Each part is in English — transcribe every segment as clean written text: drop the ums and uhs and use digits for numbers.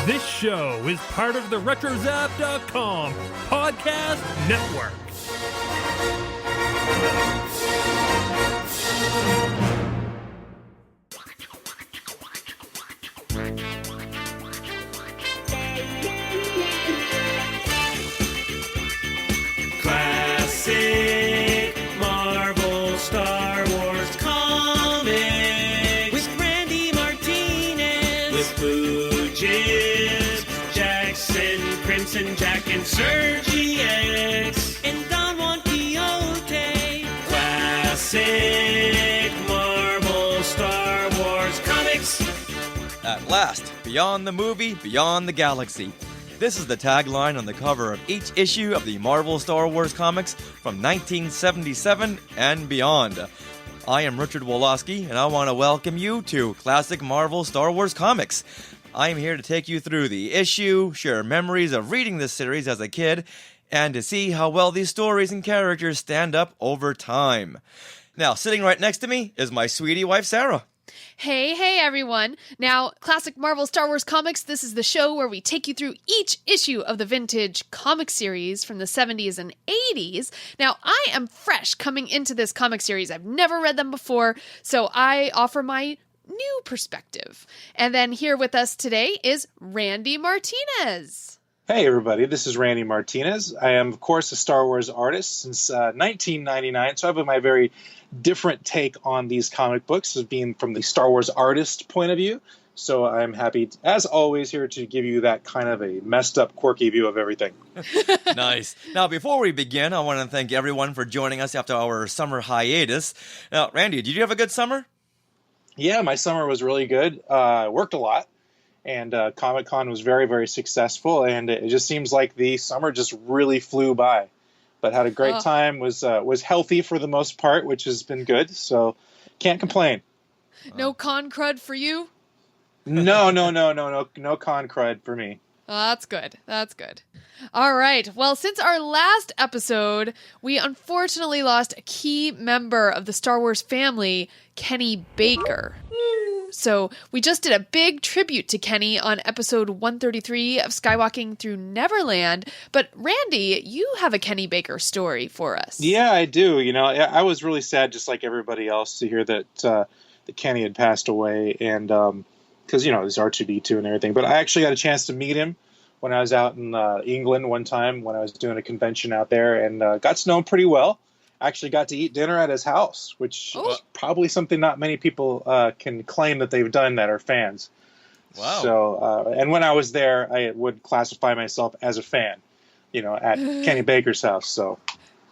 This show is part of the RetroZap.com podcast network. Classic Marvel Star Wars comics with Randy Martinez, with Fuji's, Jaxxon, Crimson Jack, and Sergi X, and Don Juan Quixote. Classic Marvel Star Wars comics. At last, beyond the movie, beyond the galaxy. This is the tagline on the cover of each issue of the Marvel Star Wars comics from 1977 and beyond. I am Richard Woloski, and I want to welcome you to Classic Marvel Star Wars Comics. I am here to take you through the issue, share memories of reading this series as a kid, and to see how well these stories and characters stand up over time. Now, sitting right next to me is my sweetie wife, Sarah. Hey everyone. Now, Classic Marvel Star Wars Comics, this is the show where we take you through each issue of the vintage comic series from the 70s and 80s. Now, I am fresh coming into this comic series. I've never read them before, so I offer my new perspective. And then here with us today is Randy Martinez. Hey everybody, this is Randy Martinez. I am, of course, a Star Wars artist since 1999, so I have my very different take on these comic books as being from the Star Wars artist point of view. So I'm happy, as always, here to give you that kind of a messed up, quirky view of everything. Nice. Now, before we begin, I want to thank everyone for joining us after our summer hiatus. Now, Randy, did you have a good summer? Yeah, my summer was really good. I worked a lot, and Comic-Con was very, very successful, and it just seems like the summer just really flew by. But had a great time, was healthy for the most part, which has been good, so can't complain. No con crud for you? No con crud for me. Oh, that's good. That's good. All right. Well, since our last episode, we unfortunately lost a key member of the Star Wars family, Kenny Baker. So we just did a big tribute to Kenny on episode 133 of Skywalking Through Neverland. But Randy, you have a Kenny Baker story for us. Yeah, I do. You know, I was really sad, just like everybody else, to hear that Kenny had passed away, and because there's R2D2 and everything. But I actually got a chance to meet him when I was out in England one time when I was doing a convention out there, and got to know him pretty well. Actually got to eat dinner at his house, which is probably something not many people can claim that they've done that are fans. Wow. So, and when I was there, I would classify myself as a fan, at Kenny Baker's house. So,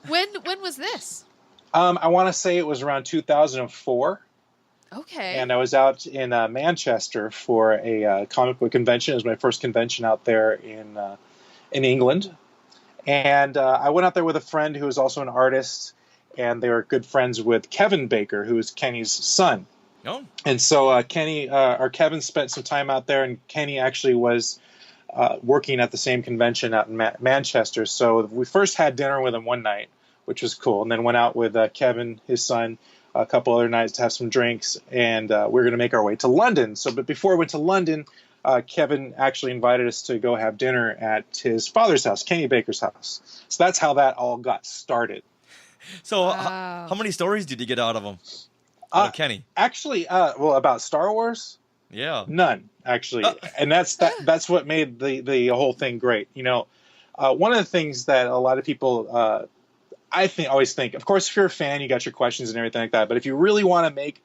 When was this? I want to say it was around 2004. Okay. And I was out in Manchester for a comic book convention. It was my first convention out there in England. And I went out there with a friend who was also an artist, and they were good friends with Kevin Baker, who is Kenny's son. Oh. And so Kevin spent some time out there, and Kenny actually was working at the same convention out in Manchester. So we first had dinner with him one night, which was cool, and then went out with Kevin, his son, a couple other nights to have some drinks, and we were going to make our way to London. But before we went to London, Kevin actually invited us to go have dinner at his father's house, Kenny Baker's house. So that's how that all got started. So how many stories did you get out of him? Out of Kenny? Actually, about Star Wars? Yeah. None, actually. And that's what made the whole thing great. One of the things that a lot of people always think, of course, if you're a fan, you got your questions and everything like that. But if you really want to make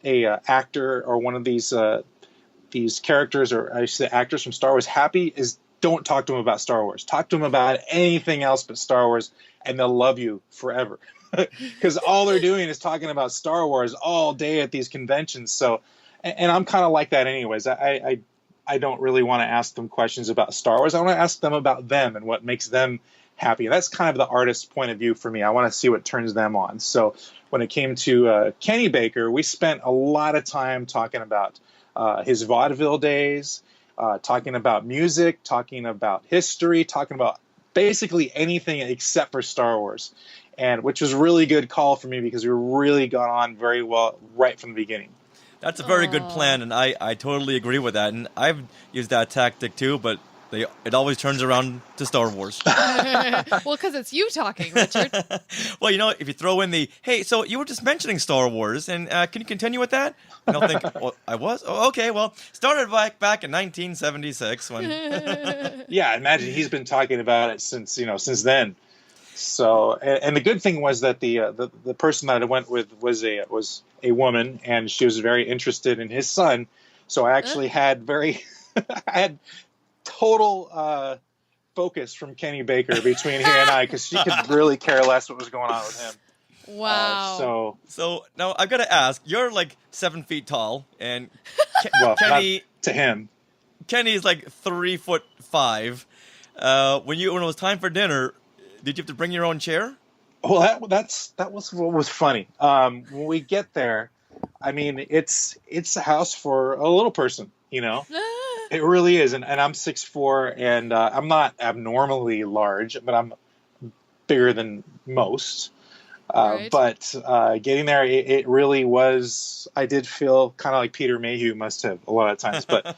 a actor or one of these characters, or I should say actors from Star Wars, happy, is don't talk to them about Star Wars. Talk to them about anything else but Star Wars, and they'll love you forever. Because all they're doing is talking about Star Wars all day at these conventions. So, and I'm kind of like that anyways. I don't really want to ask them questions about Star Wars. I want to ask them about them and what makes them happy. And that's kind of the artist's point of view for me. I want to see what turns them on. So when it came to Kenny Baker, we spent a lot of time talking about his vaudeville days, talking about music, talking about history, talking about basically anything except for Star Wars, and which was a really good call for me because we really got on very well right from the beginning. That's a very good plan, and I totally agree with that. And I've used that tactic too, but it always turns around to Star Wars. Well, because it's you talking, Richard. Well, if you throw in hey, so you were just mentioning Star Wars, and can you continue with that? And I'll think, well, I was? Oh, okay, well, started back in 1976 when... Yeah, imagine he's been talking about it since then. So, and the good thing was that the person that I went with was a woman, and she was very interested in his son. So I actually had I had total focus from Kenny Baker between he and I, because she could really care less what was going on with him. Wow. So now I've got to ask, you're like 7 feet tall, and Kenny, to him, Kenny's like 3'5". When it was time for dinner, did you have to bring your own chair? Well, that was what was funny. When we get there, I mean, it's a house for a little person, It really is, and I'm 6'4", and I'm not abnormally large, but I'm bigger than most. Right. But getting there, it really was. I did feel kind of like Peter Mayhew must have a lot of times, but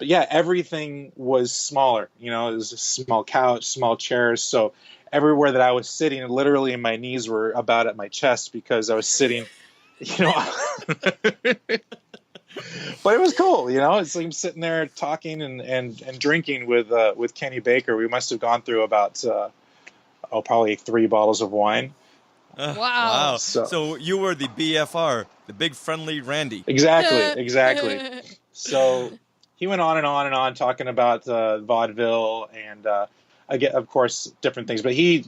yeah, everything was smaller. It was a small couch, small chairs. So everywhere that I was sitting, literally my knees were about at my chest because I was sitting, But it was cool, It's like I'm sitting there talking and drinking with Kenny Baker. We must have gone through about probably 3 bottles of wine. Wow. So you were the BFR, the big friendly Randy. Exactly. So he went on and on and on talking about vaudeville and again, of course, different things. But he,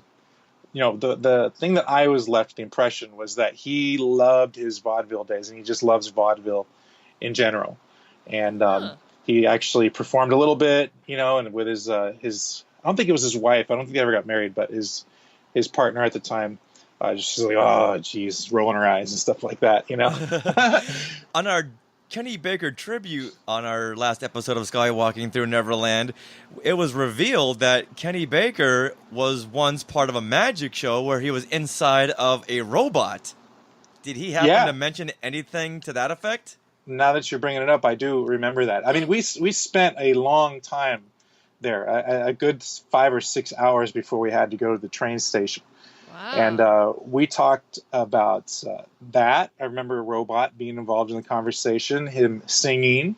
the thing that I was left the impression was that he loved his vaudeville days, and he just loves vaudeville in general. And he actually performed a little bit, and with his I don't think it was his wife. I don't think they ever got married, but his partner at the time, just like, oh, geez, rolling her eyes and stuff like that, On our Kenny Baker tribute on our last episode of Skywalking Through Neverland, it was revealed that Kenny Baker was once part of a magic show where he was inside of a robot. Did he happen to mention anything to that effect? Now that you're bringing it up, I do remember that. I mean, we spent a long time there, a good 5 or 6 hours before we had to go to the train station. Wow. And we talked about that. I remember a robot being involved in the conversation, him singing,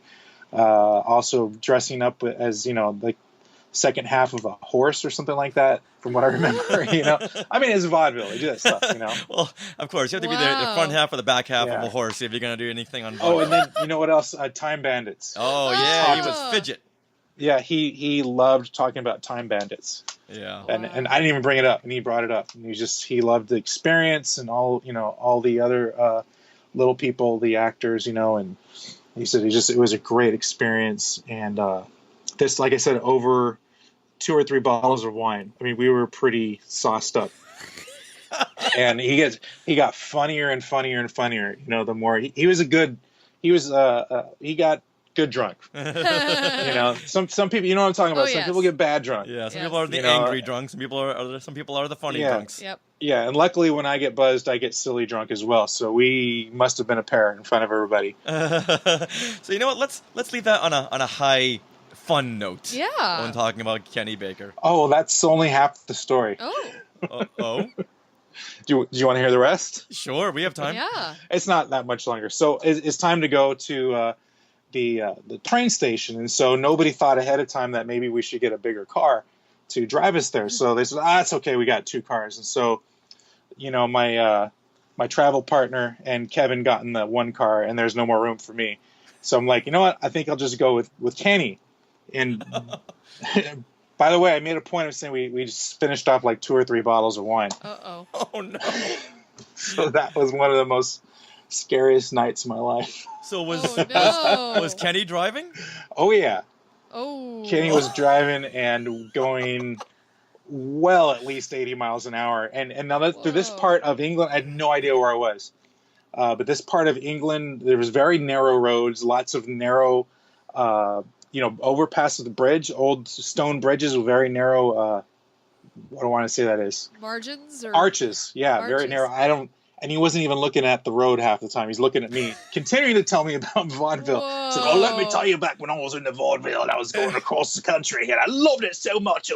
also dressing up as, the second half of a horse or something like that, from what I remember. I mean, it's vaudeville. They do that stuff, Well, of course, you have to be the front half or the back half of a horse if you're going to do anything on vaudeville. Oh, and then, you know what else? Time Bandits. Oh, yeah, he was fidget. Yeah, he loved talking about Time Bandits. Yeah. And I didn't even bring it up, and he brought it up. And he loved the experience and all the other little people, the actors, and he said it was a great experience. And this, like I said, over 2 or 3 bottles of wine. I mean, we were pretty sauced up. And he got funnier and funnier and funnier, the more he got good drunk. Some people, you know what I'm talking about. Some people get bad drunk. Yeah, some people are the angry drunk. Some people are the funny drunks. Yep. Yeah, and luckily when I get buzzed, I get silly drunk as well. So we must have been a pair in front of everybody. So you know what? Let's leave that on a high fun note. Yeah. When talking about Kenny Baker. Oh, that's only half the story. Oh. Do you want to hear the rest? Sure, we have time. Yeah. It's not that much longer. So it's time to go to the train station, and so nobody thought ahead of time that maybe we should get a bigger car to drive us there. So they said, it's okay, we got 2 cars. And so, my travel partner and Kevin got in the one car, and there's no more room for me. So I'm like, you know what? I think I'll just go with Kenny. And by the way, I made a point of saying we just finished off like 2 or 3 bottles of wine. Uh-oh. Oh, no. So that was one of the most scariest nights of my life. So was Kenny driving? Oh, yeah. Oh. Kenny was driving and going at least 80 miles an hour. And now through this part of England, I had no idea where I was. But this part of England, there was very narrow roads, lots of narrow, overpasses the bridge, old stone bridges with very narrow, what do I want to say that is? Margins? Or arches. Yeah, arches. very narrow. And he wasn't even looking at the road half the time. He's looking at me, continuing to tell me about vaudeville. Whoa. So, let me tell you back when I was in the vaudeville and I was going across the country and I loved it so much.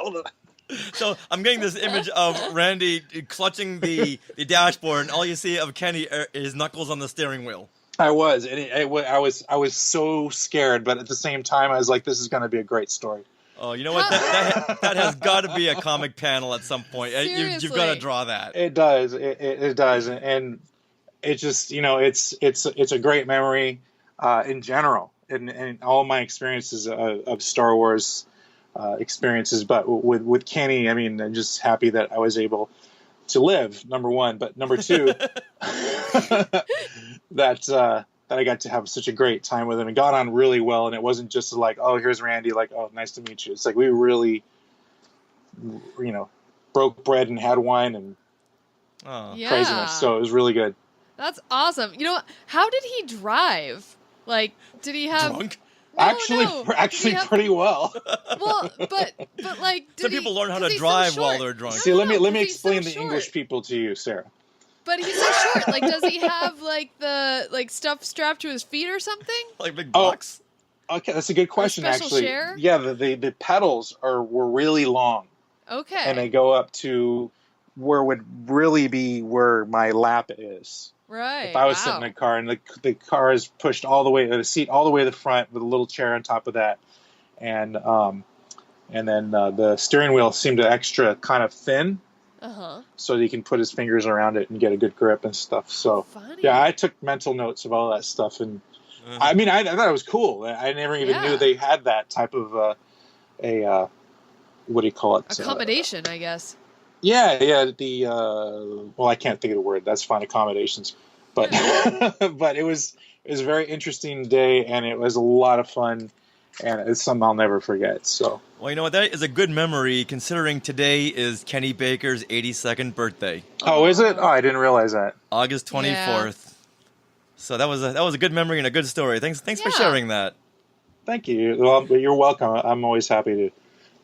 So I'm getting this image of Randy clutching the dashboard, and all you see of Kenny are his knuckles on the steering wheel. I was, and I was so scared, but at the same time, I was like, "This is going to be a great story." Oh, you know what? That has got to be a comic panel at some point. You've got to draw that. It does. It does, and it just it's a great memory in general, and all my experiences of Star Wars experiences. But with Kenny, I mean, I'm just happy that I was able to live. Number one, but number two, that I got to have such a great time with him and got on really well. And it wasn't just like, oh, here's Randy, like, oh, nice to meet you. It's like we really, broke bread and had wine and craziness. So it was really good. That's awesome. How did he drive? Like, did he have drunk? Actually, pretty well. Well, but like, some people learn how to drive while they're drunk. See, let me explain the English people to you, Sarah. But he's so short. Like, does he have the stuff strapped to his feet or something? Like big blocks? Oh, okay, that's a good question. Special actually, share? Yeah, the pedals were really long. Okay. And they go up to where would really be where my lap is. Right. If I was sitting in a car, and the car is pushed all the way, the seat all the way to the front with a little chair on top of that, and then the steering wheel seemed extra kind of thin. So that he can put his fingers around it and get a good grip and stuff. So, funny. Yeah, I took mental notes of all that stuff. And I mean, I thought it was cool. I never even knew they had that type of what do you call it? Accommodation, I guess. Yeah. Well, I can't think of the word. That's fine, accommodations. But but it was a very interesting day, and it was a lot of fun. And it's something I'll never forget. So, well, you know what? That is a good memory, considering today is Kenny Baker's 82nd birthday. Oh, is it? Oh, I didn't realize that. August 24th. Yeah. So that was a good memory and a good story. Thanks for sharing that. Thank you. Well, you're welcome. I'm always happy to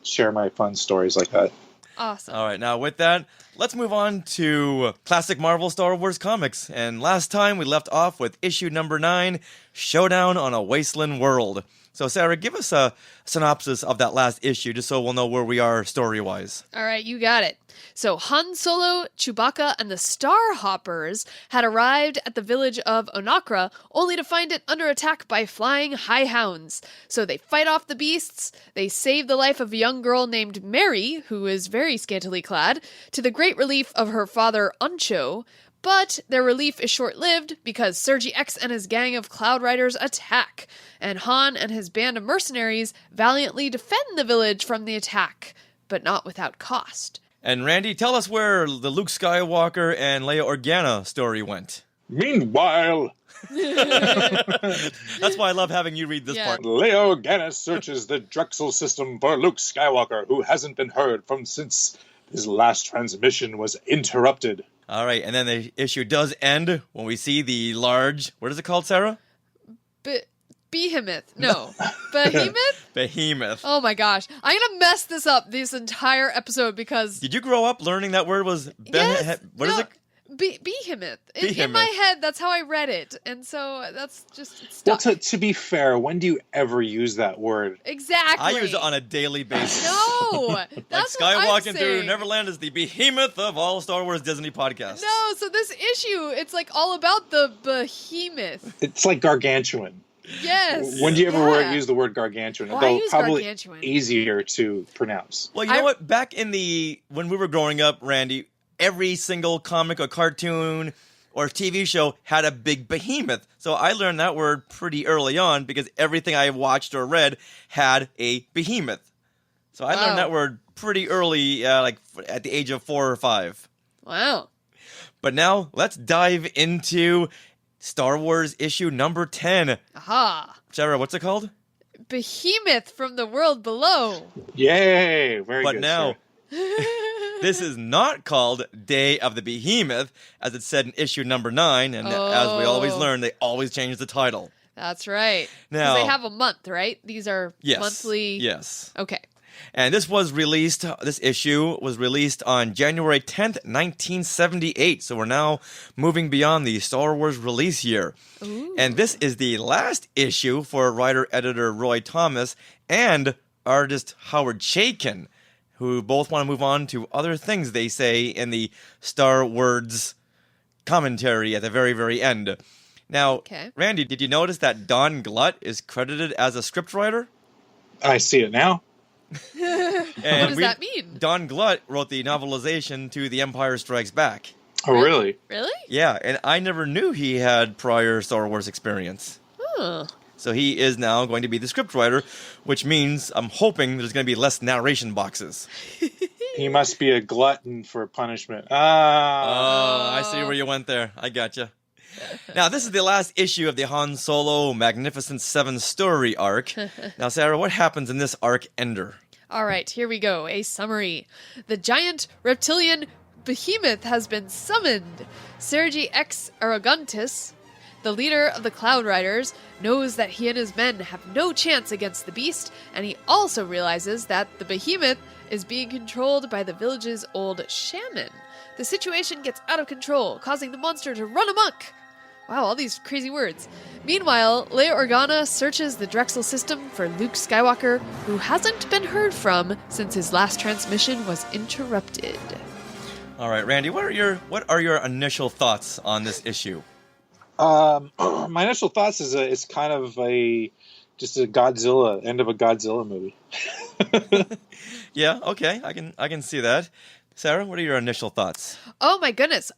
share my fun stories like that. Awesome. All right, now with that, let's move on to classic Marvel Star Wars comics. And last time we left off with issue number 9, Showdown on a Wasteland World. So, Sarah, give us a synopsis of that last issue, just so we'll know where we are story-wise. All right, you got it. So, Han Solo, Chewbacca, and the Star Hoppers had arrived at the village of Onakra, only to find it under attack by flying high hounds. So they fight off the beasts, they save the life of a young girl named Mary, who is very scantily clad, to the great relief of her father, Uncho. But their relief is short-lived because Sergi X and his gang of Cloud Riders attack, and Han and his band of mercenaries valiantly defend the village from the attack, but not without cost. And Randy, tell us where the Luke Skywalker and Leia Organa story went. Meanwhile... That's why I love having you read this part. Leia Organa searches the Drexel system for Luke Skywalker, who hasn't been heard from since his last transmission was interrupted. All right, and then the issue does end when we see the large... What is it called, Sarah? Behemoth. No. Behemoth? Behemoth. Oh my gosh. I'm going to mess this up this entire episode because... Did you grow up learning that word was... Yes. What is it? Behemoth. In my head, that's how I read it. And so that's just stuck. Well, to be fair, when do you ever use that word? Exactly. I use it on a daily basis. No. Like That's Skywalking through Neverland is the behemoth of all Star Wars Disney podcasts. No, so this issue, it's like all about the behemoth. It's like gargantuan. Yes. When do you ever use the word gargantuan? Well, Though I use probably gargantuan. Easier to pronounce. Well, you know what? Back when we were growing up, Randy, every single comic or cartoon or TV show had a big behemoth. So I learned that word pretty early on because everything I watched or read had a behemoth. So I learned that word pretty early, like at the age of 4 or 5. Wow. But now let's dive into Star Wars issue number 10. Aha. Sarah, what's it called? Behemoth from the world below. Yay. Very good. But now... This is not called Day of the Behemoth, as it said in issue number 9, and as we always learn, they always change the title. That's right. Now they have a month, right? These are monthly. Yes. Okay. And this issue was released on January 10th, 1978. So we're now moving beyond the Star Wars release year. Ooh. And this is the last issue for writer-editor Roy Thomas and artist Howard Chaykin, who both want to move on to other things, they say, in the Star Wars commentary at the very, very end. Now, Okay. Randy, did you notice that Don Glutt is credited as a scriptwriter? I see it now. What does that mean? Don Glutt wrote the novelization to The Empire Strikes Back. Oh, really? Really? Yeah, and I never knew he had prior Star Wars experience. Oh. So he is now going to be the scriptwriter, which means I'm hoping there's going to be less narration boxes. He must be a glutton for punishment. Oh, I see where you went there. I gotcha. Now, this is the last issue of the Han Solo Magnificent Seven story arc. Now, Sarah, what happens in this arc ender? All right, here we go. A summary. The giant reptilian Behemoth has been summoned. Sergi X Aragontis, the leader of the Cloud Riders, knows that he and his men have no chance against the beast, and he also realizes that the Behemoth is being controlled by the village's old shaman. The situation gets out of control, causing the monster to run amok. Wow, all these crazy words. Meanwhile, Leia Organa searches the Drexel system for Luke Skywalker, who hasn't been heard from since his last transmission was interrupted. All right, Randy, what are your initial thoughts on this issue? My initial thoughts is it's kind of just a Godzilla end of a Godzilla movie. Yeah, okay, I can see that. Sarah, what are your initial thoughts? Oh my goodness,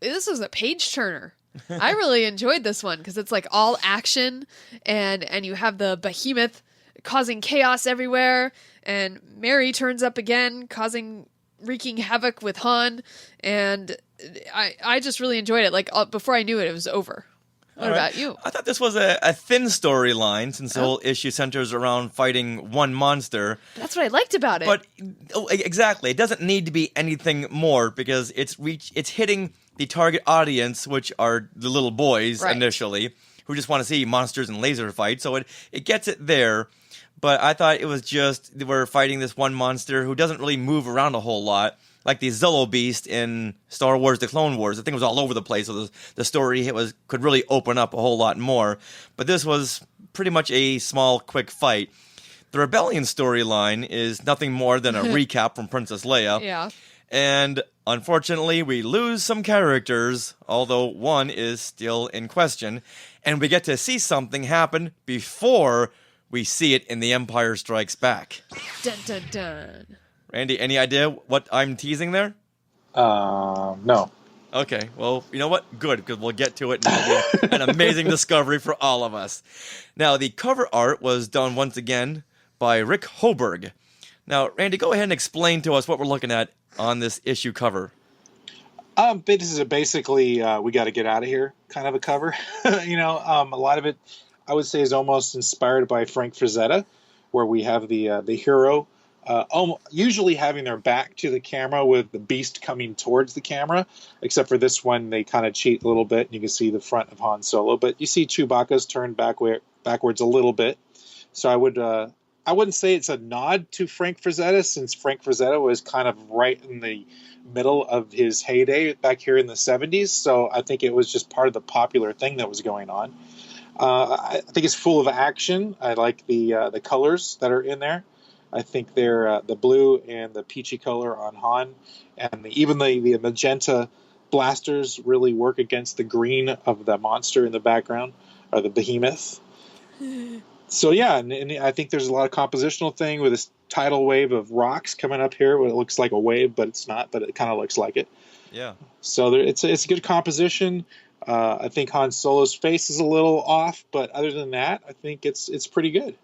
this was a page turner. I really enjoyed this one because it's like all action and you have the Behemoth causing chaos everywhere, and Mary turns up again wreaking havoc with Han, and I just really enjoyed it. Like before I knew it, it was over. What about you? I thought this was a thin storyline since the whole issue centers around fighting one monster. That's what I liked about it. But exactly, it doesn't need to be anything more because it's hitting the target audience, which are the little boys initially, who just want to see monsters and laser fights. So it gets it there. But I thought it was just we're fighting this one monster who doesn't really move around a whole lot, like the Zillo Beast in Star Wars: The Clone Wars. The thing was all over the place, so the story could really open up a whole lot more. But this was pretty much a small, quick fight. The Rebellion storyline is nothing more than a recap from Princess Leia. Yeah. And unfortunately, we lose some characters, although one is still in question. And we get to see something happen before we see it in The Empire Strikes Back. Dun dun dun. Randy, any idea what I'm teasing there? No. Okay, well, you know what? Good, because we'll get to it, and it'll be an amazing discovery for all of us. Now, the cover art was done once again by Rick Hoberg. Now, Randy, go ahead and explain to us what we're looking at on this issue cover. This is basically we got to get out of here kind of a cover. A lot of it, I would say, is almost inspired by Frank Frazetta, where we have the hero usually having their back to the camera with the beast coming towards the camera, except for this one they kind of cheat a little bit and you can see the front of Han Solo, but you see Chewbacca's turned backwards a little bit. So I wouldn't say it's a nod to Frank Frazetta, since Frank Frazetta was kind of right in the middle of his heyday back here in the 70s, so I think it was just part of the popular thing that was going on. I think it's full of action. I like the colors that are in there. I think they're the blue and the peachy color on Han, and even the magenta blasters really work against the green of the monster in the background, or the Behemoth. So yeah, and I think there's a lot of compositional thing with this tidal wave of rocks coming up here. Where it looks like a wave, but it's not. But it kind of looks like it. Yeah. So it's a good composition. I think Han Solo's face is a little off, but other than that, I think it's pretty good.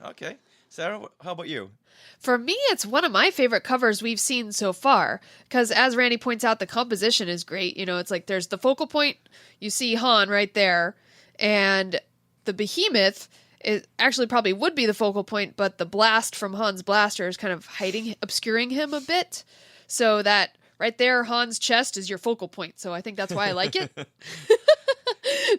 Okay. Sarah, how about you? For me, it's one of my favorite covers we've seen so far. Because as Randy points out, the composition is great. It's like there's the focal point. You see Han right there. And the Behemoth it actually probably would be the focal point, but the blast from Han's blaster is kind of obscuring him a bit. So that right there, Han's chest is your focal point. So I think that's why I like it.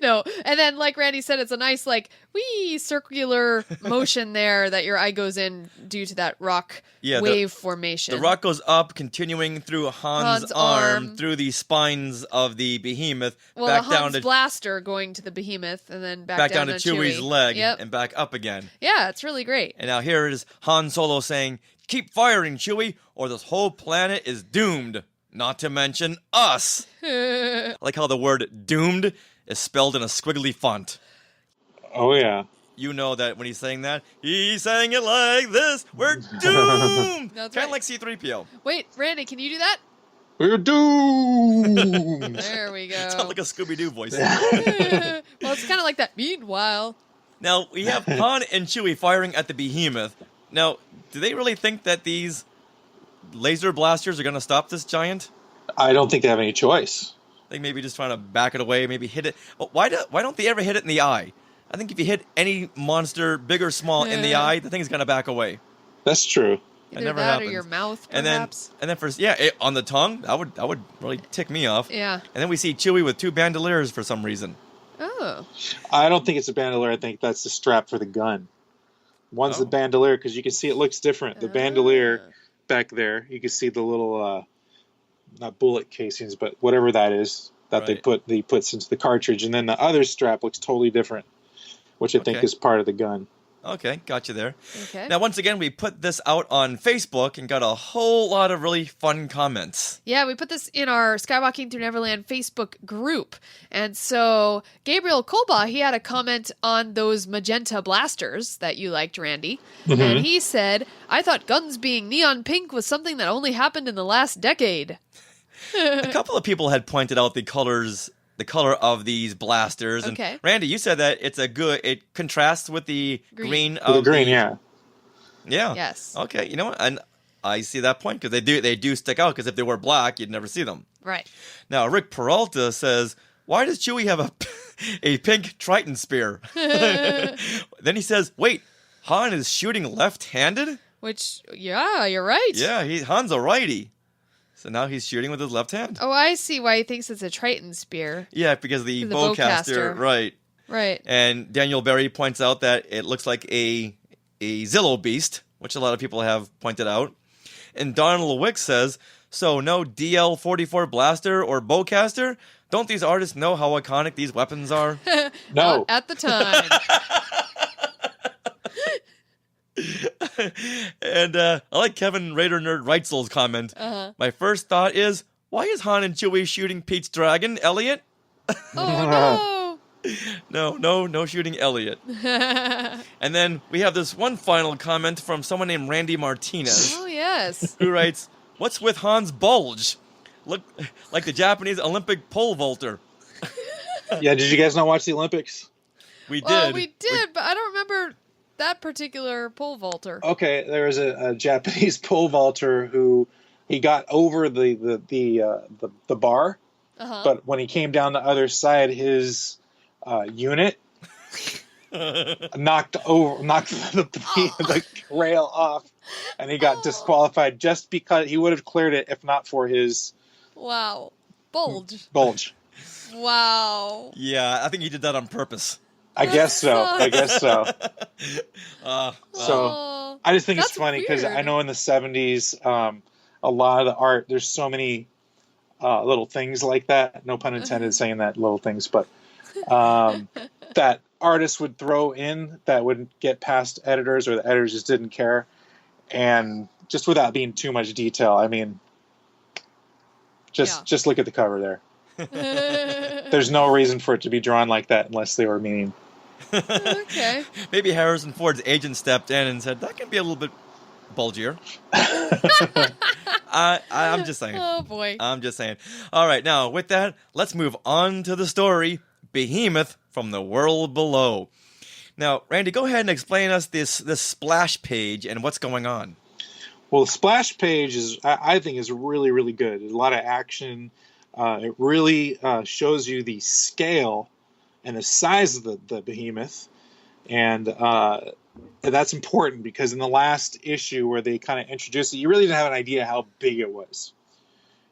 No, and then like Randy said, it's a nice like wee circular motion there that your eye goes in due to that rock wave formation. The rock goes up, continuing through Han's arm, through the spines of the behemoth, back down to blaster going to the behemoth, and then back down to Chewie's leg, and back up again. Yeah, it's really great. And now here is Han Solo saying, "Keep firing, Chewie, or this whole planet is doomed. Not to mention us." I like how the word "doomed" is spelled in a squiggly font. Oh, yeah. You know that when he's saying that, he's saying it like this. We're doomed! Kind of like C-3PO. Wait, Randy, can you do that? We're doomed! There we go. Sounds like a Scooby-Doo voice. Well, it's kind of like that. Meanwhile. Now, we have Han and Chewie firing at the behemoth. Now, do they really think that these laser blasters are going to stop this giant? I don't think they have any choice. I think maybe just trying to back it away, maybe hit it. But why don't they ever hit it in the eye? I think if you hit any monster, big or small, in the eye, the thing's going to back away. That's true. Either that happens. Or your mouth, perhaps. And then on the tongue, that would really tick me off. Yeah. And then we see Chewie with 2 bandoliers for some reason. Oh. I don't think it's a bandolier. I think that's the strap for the gun. One's the bandolier, because you can see it looks different. The bandolier back there, you can see the little, not bullet casings, but whatever that is that they put into the cartridge. And then the other strap looks totally different, which I think is part of the gun. Okay, got you there. Okay. Now, once again, we put this out on Facebook and got a whole lot of really fun comments. Yeah, we put this in our Skywalking Through Neverland Facebook group. And so Gabriel Kolba, he had a comment on those magenta blasters that you liked, Randy. Mm-hmm. And he said, "I thought guns being neon pink was something that only happened in the last decade." A couple of people had pointed out the color of these blasters. And Randy, you said that it contrasts with the green of the green, yeah. Yeah. Yes. Okay, you know what? And I see that point, because they do stick out, because if they were black, you'd never see them. Right. Now, Rick Peralta says, "Why does Chewie have a pink Triton spear?" Then he says, "Wait, Han is shooting left-handed?" Which, yeah, you're right. Yeah, Han's a righty. So now he's shooting with his left hand. Oh, I see why he thinks it's a Triton spear. Yeah, because the bowcaster, right. Right. And Daniel Berry points out that it looks like a Zillow beast, which a lot of people have pointed out. And Donald Wick says, "So no DL-44 blaster or bowcaster? Don't these artists know how iconic these weapons are?" No. Not at the time. And I like Kevin Raider Nerd Reitzel's comment. My first thought is, why is Han and Chewie shooting Pete's dragon, Elliot? Oh, no. No shooting Elliot. And then we have this one final comment from someone named Randy Martinez. Oh, yes. Who writes, "What's with Han's bulge? Look like the Japanese Olympic pole vaulter." Yeah, did you guys not watch the Olympics? We did. Well, we did, but I don't remember that particular pole vaulter. Okay, there was a Japanese pole vaulter who he got over the bar, but when he came down the other side, his unit knocked the rail off, and he got disqualified just because he would have cleared it if not for his bulge. Wow. Yeah, I think he did that on purpose. I guess so. I just think it's funny because I know in the 70s, a lot of the art, there's so many little things like that. No pun intended saying that, little things, but that artists would throw in that wouldn't get past editors, or the editors just didn't care. And just without being too much detail, I mean, just look at the cover there. There's no reason for it to be drawn like that unless they were meaning. Okay. Maybe Harrison Ford's agent stepped in and said, "That can be a little bit bulgier." I'm just saying. Oh, boy. I'm just saying. All right, now, with that, let's move on to the story, Behemoth from the World Below. Now, Randy, go ahead and explain us this splash page and what's going on. Well, the splash page I think is really, really good. There's a lot of action. It really shows you the scale and the size of the behemoth. And that's important because in the last issue where they kind of introduced it, you really didn't have an idea how big it was.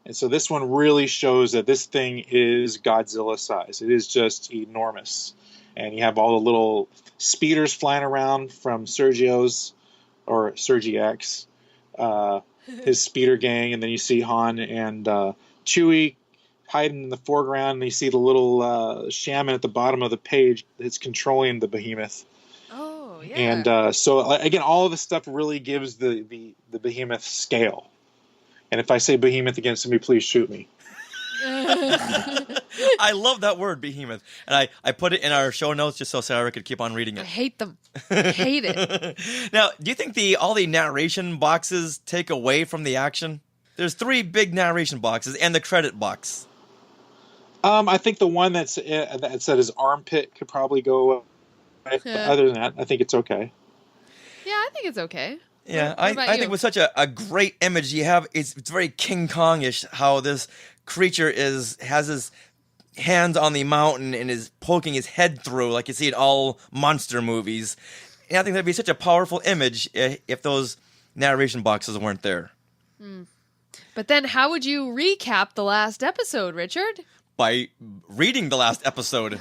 And so this one really shows that this thing is Godzilla size. It is just enormous. And you have all the little speeders flying around from Sergio's, or Sergi X, his speeder gang. And then you see Han and Chewie hiding in the foreground. And you see the little shaman at the bottom of the page that's controlling the Behemoth. Oh, yeah. And so, again, all of this stuff really gives the Behemoth scale. And if I say Behemoth again, somebody please shoot me. I love that word, Behemoth. And I put it in our show notes just so Sarah could keep on reading I it. hate them. I hate it. Now, do you think all the narration boxes take away from the action? There's 3 big narration boxes and the credit box. I think the one that said his armpit could probably go away. But other than that, I think it's okay. Yeah, I think it's okay. Yeah, What I about think with such a great image you have, it's very King Kong-ish how this creature has his hands on the mountain and is poking his head through like you see in all monster movies. And I think that'd be such a powerful image if those narration boxes weren't there. But then how would you recap the last episode, Richard? By reading the last episode.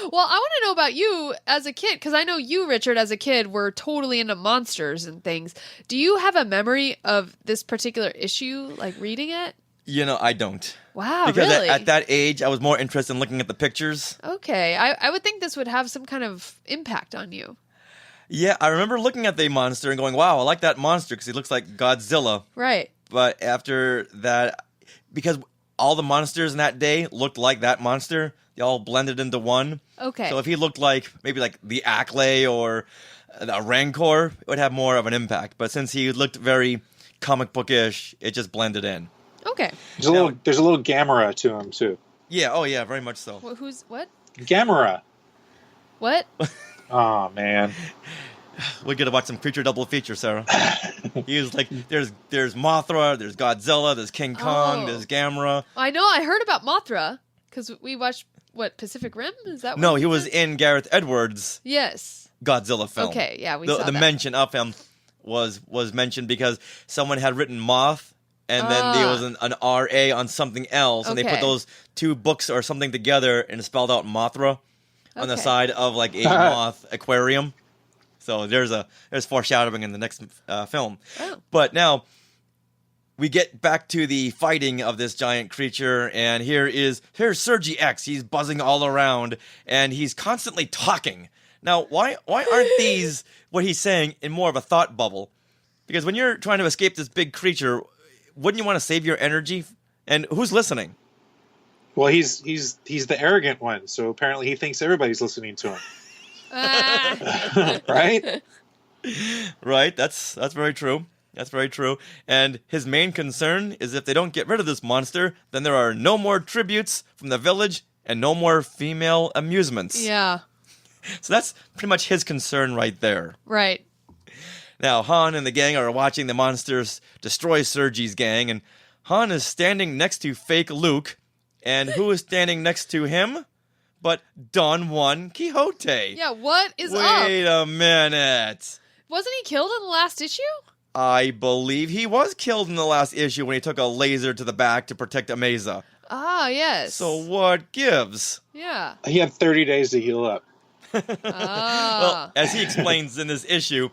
Well, I want to know about you as a kid, because I know you, Richard, as a kid, were totally into monsters and things. Do you have a memory of this particular issue, like reading it? I don't. Wow, because really? at that age, I was more interested in looking at the pictures. Okay, I would think this would have some kind of impact on you. Yeah, I remember looking at the monster and going, wow, I like that monster because he looks like Godzilla. Right. But after that, because all the monsters in that day looked like that monster, they all blended into one. Okay. So if he looked like maybe like the Acklay or a Rancor, it would have more of an impact. But since he looked very comic bookish, it just blended in. Okay. There's a little Gamera to him too. Yeah, oh yeah, very much so. Who's what? Gamera. What? Oh man. We get to watch some creature double feature, Sarah. He was like, there's Mothra, there's Godzilla, there's King Kong, there's Gamera. I know. I heard about Mothra because we watched Pacific Rim. Is that? No, what he was in Gareth Edwards' Yes. Godzilla film. Okay, yeah, we saw the that. mention of him was mentioned because someone had written Moth, and then there was an RA on something else, and they put Okay. those 2 books or something together and spelled out Mothra on the Okay. side of like a moth aquarium. So there's foreshadowing in the next film. Oh. But now we get back to the fighting of this giant creature, and here's Sergi X. He's buzzing all around, and he's constantly talking. Now, why aren't these what he's saying in more of a thought bubble? Because when you're trying to escape this big creature, wouldn't you want to save your energy? And who's listening? Well, he's the arrogant one, so apparently he thinks everybody's listening to him. Right? Right, that's very true. That's very true. And his main concern is if they don't get rid of this monster, then there are no more tributes from the village and no more female amusements. Yeah. So that's pretty much his concern right there. Right. Now, Han and the gang are watching the monsters destroy Sergi's gang, and Han is standing next to fake Luke, and who is standing next to him? But Don Juan Quixote. Yeah. What is up? Wait a minute. Wasn't he killed in the last issue? I believe he was killed in the last issue when he took a laser to the back to protect Ameza. Ah, yes. So what gives? Yeah. He had 30 days to heal up. Ah. Well, as he explains in this issue,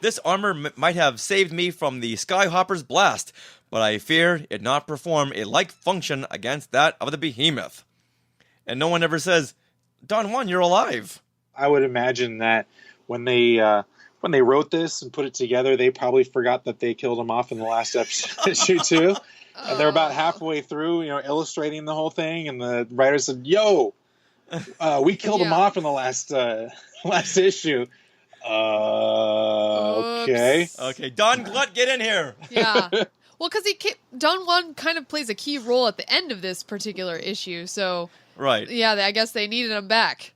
this armor might have saved me from the Skyhopper's blast, but I fear it not perform a like function against that of the Behemoth. And no one ever says, Don Juan, you're alive. I would imagine that when they wrote this and put it together, they probably forgot that they killed him off in the last issue too. And they're about halfway through, illustrating the whole thing, and the writer said, "Yo, we killed him off in the last issue." Okay. Okay, Don Glut, get in here. Yeah. Well, because Don Juan kind of plays a key role at the end of this particular issue, so Right. yeah, I guess they needed him back.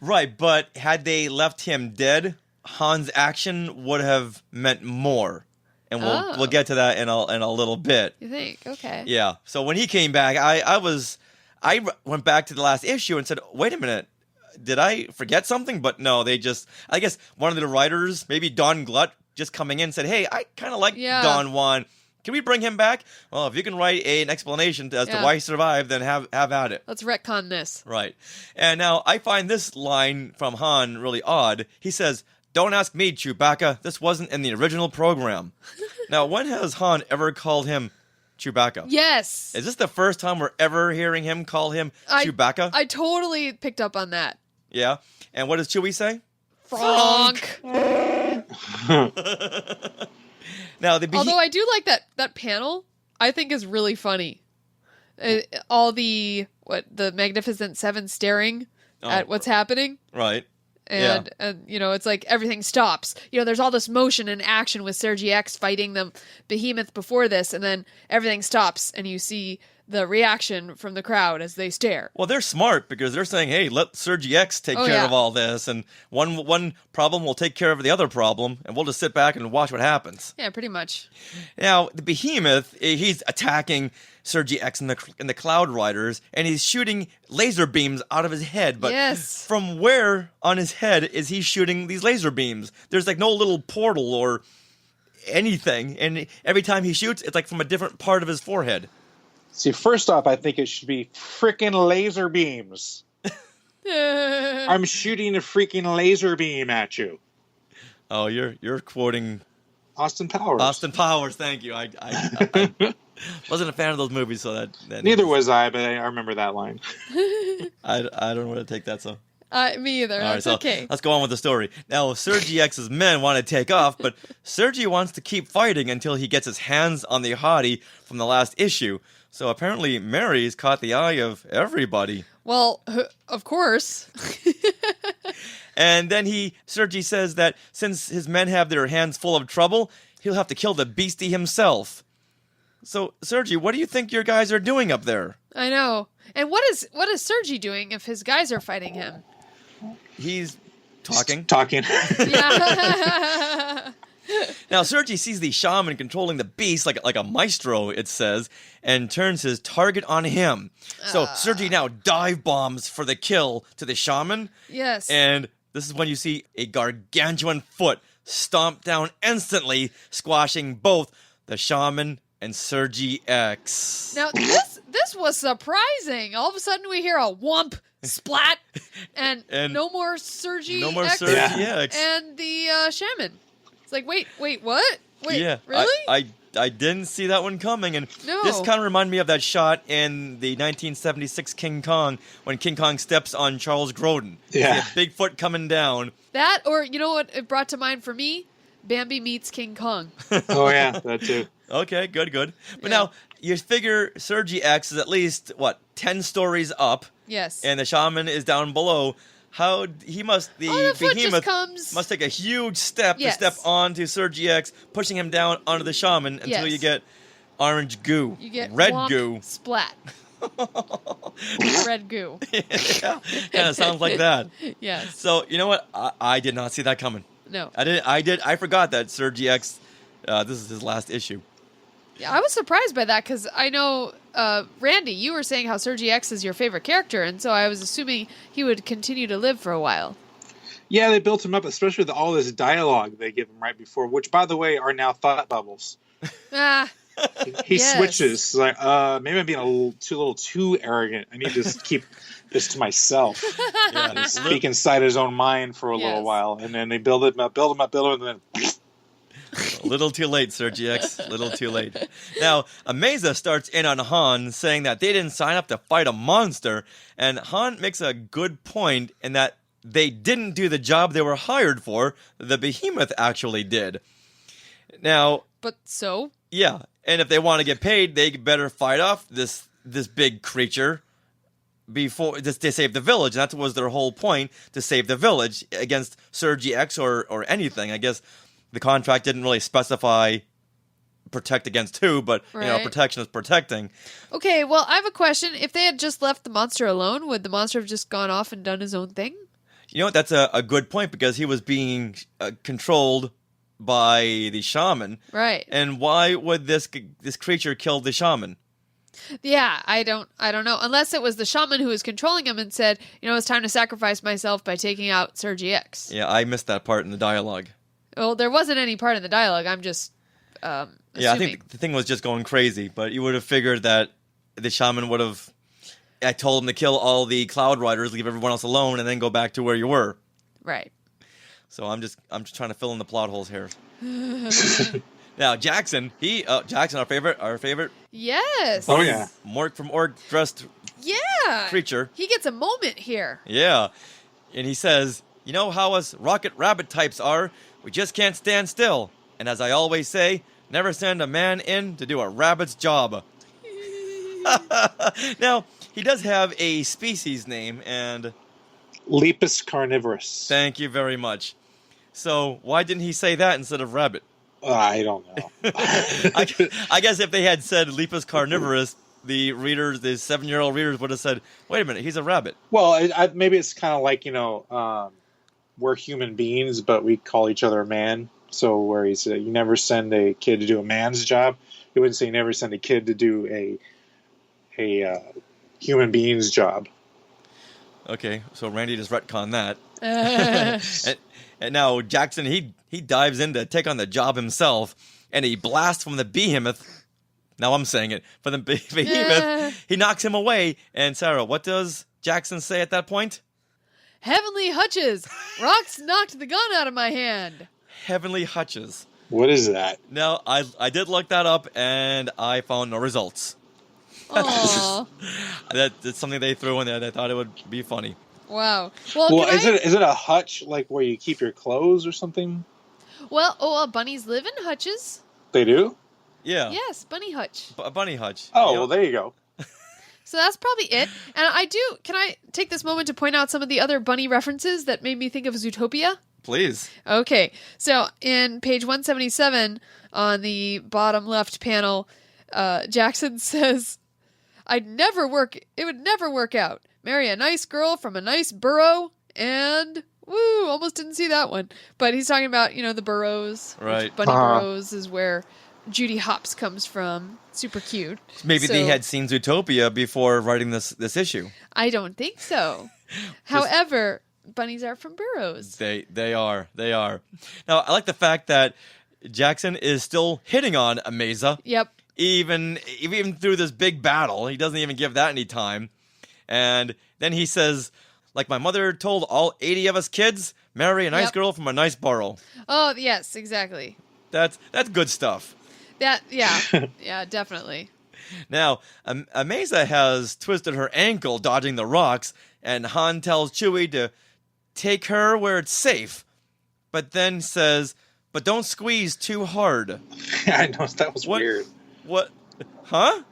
Right, but had they left him dead, Han's action would have meant more. And we'll get to that in a little bit. You think? Okay. Yeah. So when he came back, I went back to the last issue and said, "Wait a minute. Did I forget something?" But no, I guess one of the writers, maybe Don Glut, just coming in said, "Hey, I kind of like Yeah. Don Juan. Can we bring him back? Well, if you can write an explanation as to why he survived, then have at it. Let's retcon this. Right. And now I find this line from Han really odd. He says, "Don't ask me, Chewbacca. This wasn't in the original program." Now, when has Han ever called him Chewbacca? Yes. Is this the first time we're ever hearing him call him Chewbacca? I totally picked up on that. Yeah. And what does Chewie say? Frank. Now, although I do like that panel, I think is really funny. All the Magnificent Seven staring at what's happening. Right. And it's like everything stops. There's all this motion and action with Sergi X fighting the Behemoth before this, and then everything stops, and you see the reaction from the crowd as they stare. Well, they're smart because they're saying, "Hey, let Sergi X take care of all this, and one problem will take care of the other problem, and we'll just sit back and watch what happens." Yeah, pretty much. Now, the Behemoth, he's attacking Sergi X and the Cloud Riders, and he's shooting laser beams out of his head. But from where on his head is he shooting these laser beams? There's like no little portal or anything, and every time he shoots, it's like from a different part of his forehead. See, first off, I think it should be frickin' laser beams. I'm shooting a freaking laser beam at you. Oh, you're quoting Austin Powers. Austin Powers, thank you. I wasn't a fan of those movies, so that neither was I, but I remember that line. I don't know where to take that, so. Me either. All right, That's okay. Let's go on with the story. Now, Sergi X's men want to take off, but Sergi wants to keep fighting until he gets his hands on the hottie from the last issue. So apparently Mary's caught the eye of everybody. Well, of course. And then Sergi says that since his men have their hands full of trouble, he'll have to kill the beastie himself. So, Sergi, what do you think your guys are doing up there? I know. And what is Sergi doing if his guys are fighting him? He's talking. Yeah. Now, Sergi sees the shaman controlling the beast like a maestro, it says, and turns his target on him. So Sergi now dive bombs for the kill to the shaman. Yes. And this is when you see a gargantuan foot stomp down instantly, squashing both the shaman and Sergi X. Now, this was surprising. All of a sudden, we hear a whomp, splat, and no more Sergi X and the shaman. It's like, wait, what? Wait, yeah, really? I didn't see that one coming, and No. This kind of reminded me of that shot in the 1976 King Kong when King Kong steps on Charles Grodin. Yeah. You see a Bigfoot coming down. That, or you know what it brought to mind for me? Bambi meets King Kong. Oh yeah, that too. Okay, good. But now, you figure Sergi X is at least, 10 stories up? Yes. And the shaman is down below. The Behemoth must take a huge step to step onto Sergi X, pushing him down onto the shaman until you get orange goo. You get red womp, goo. Splat. Red goo. Yeah, kind of sounds like that. Yes. So, you know what? I did not see that coming. No. I forgot that Sergi X, this is his last issue. Yeah, I was surprised by that because I know, Randy, you were saying how Sergi X is your favorite character, and so I was assuming he would continue to live for a while. Yeah, they built him up, especially with all this dialogue they give him right before, which, by the way, are now thought bubbles. He switches. Like, maybe I'm being a little too arrogant. I need to just keep this to myself. Yeah, speak inside his own mind for a little while, and then they build him up, and then... A little too late, Sergi X. A little too late. Now, Ameza starts in on Han, saying that they didn't sign up to fight a monster, and Han makes a good point in that they didn't do the job they were hired for. The Behemoth actually did. Now... But so? Yeah, and if they want to get paid, they better fight off this big creature before to save the village. And that was their whole point, to save the village against Sergi X or anything. I guess the contract didn't really specify protect against who, but protection is protecting. Okay, well, I have a question. If they had just left the monster alone, would the monster have just gone off and done his own thing? You know what? That's a good point, because he was being controlled by the shaman. Right. And why would this creature kill the shaman? Yeah, I don't know. Unless it was the shaman who was controlling him and said, it's time to sacrifice myself by taking out Sergi X. Yeah, I missed that part in the dialogue. Well, there wasn't any part in the dialogue. I'm just Yeah, I think the thing was just going crazy, but you would have figured that the shaman would have. I told him to kill all the Cloud Riders, leave everyone else alone, and then go back to where you were. Right. So I'm just trying to fill in the plot holes here. Now Jaxxon, Jaxxon, our favorite. Yes. Oh yeah. Mork from Orc dressed creature. He gets a moment here. Yeah, and he says, "You know how us rocket rabbit types are? We just can't stand still. And as I always say, never send a man in to do a rabbit's job." Now he does have a species name, and Lepus carnivorous. thank you very much. So why didn't he say that instead of rabbit? I don't know. I guess if they had said Lepus carnivorous, the 7-year-old readers would have said, "Wait a minute, he's a rabbit." Well, maybe it's kind of like, we're human beings, but we call each other man. So where he said, you never send a kid to do a man's job, he wouldn't say you never send a kid to do a human being's job. Okay, so Randy just retconned that. And now Jaxxon, he dives in to take on the job himself, and he blasts from the Behemoth. Now I'm saying it. For the Behemoth, he knocks him away. And Sarah, what does Jaxxon say at that point? Heavenly hutches! Rocks knocked the gun out of my hand. Heavenly hutches. What is that? Now, I did look that up, and I found no results. Aww. That's something they threw in there. They thought it would be funny. Wow. Well, is it a hutch like where you keep your clothes or something? Well, bunnies live in hutches. They do? Yeah. Yes, bunny hutch. A bunny hutch. Oh, well, there you go. So that's probably it. And can I take this moment to point out some of the other bunny references that made me think of Zootopia? Please. Okay. So in page 177 on the bottom left panel, Jaxxon says, it would never work out. Marry a nice girl from a nice burrow and almost didn't see that one. But he's talking about, the burrows. Right. Bunny burrows is where Judy Hopps comes from. Super cute. Maybe they had seen Zootopia before writing this issue. I don't think so. However, bunnies are from burrows. They are. Now, I like the fact that Jaxxon is still hitting on Ameza. Yep. Even through this big battle. He doesn't even give that any time. And then he says, like my mother told all 80 of us kids, marry a nice girl from a nice burrow. Oh, yes, exactly. That's good stuff. Yeah, definitely. Now, Ameza has twisted her ankle dodging the rocks, and Han tells Chewie to take her where it's safe, but then says, but don't squeeze too hard. I know, that was weird. What? Huh?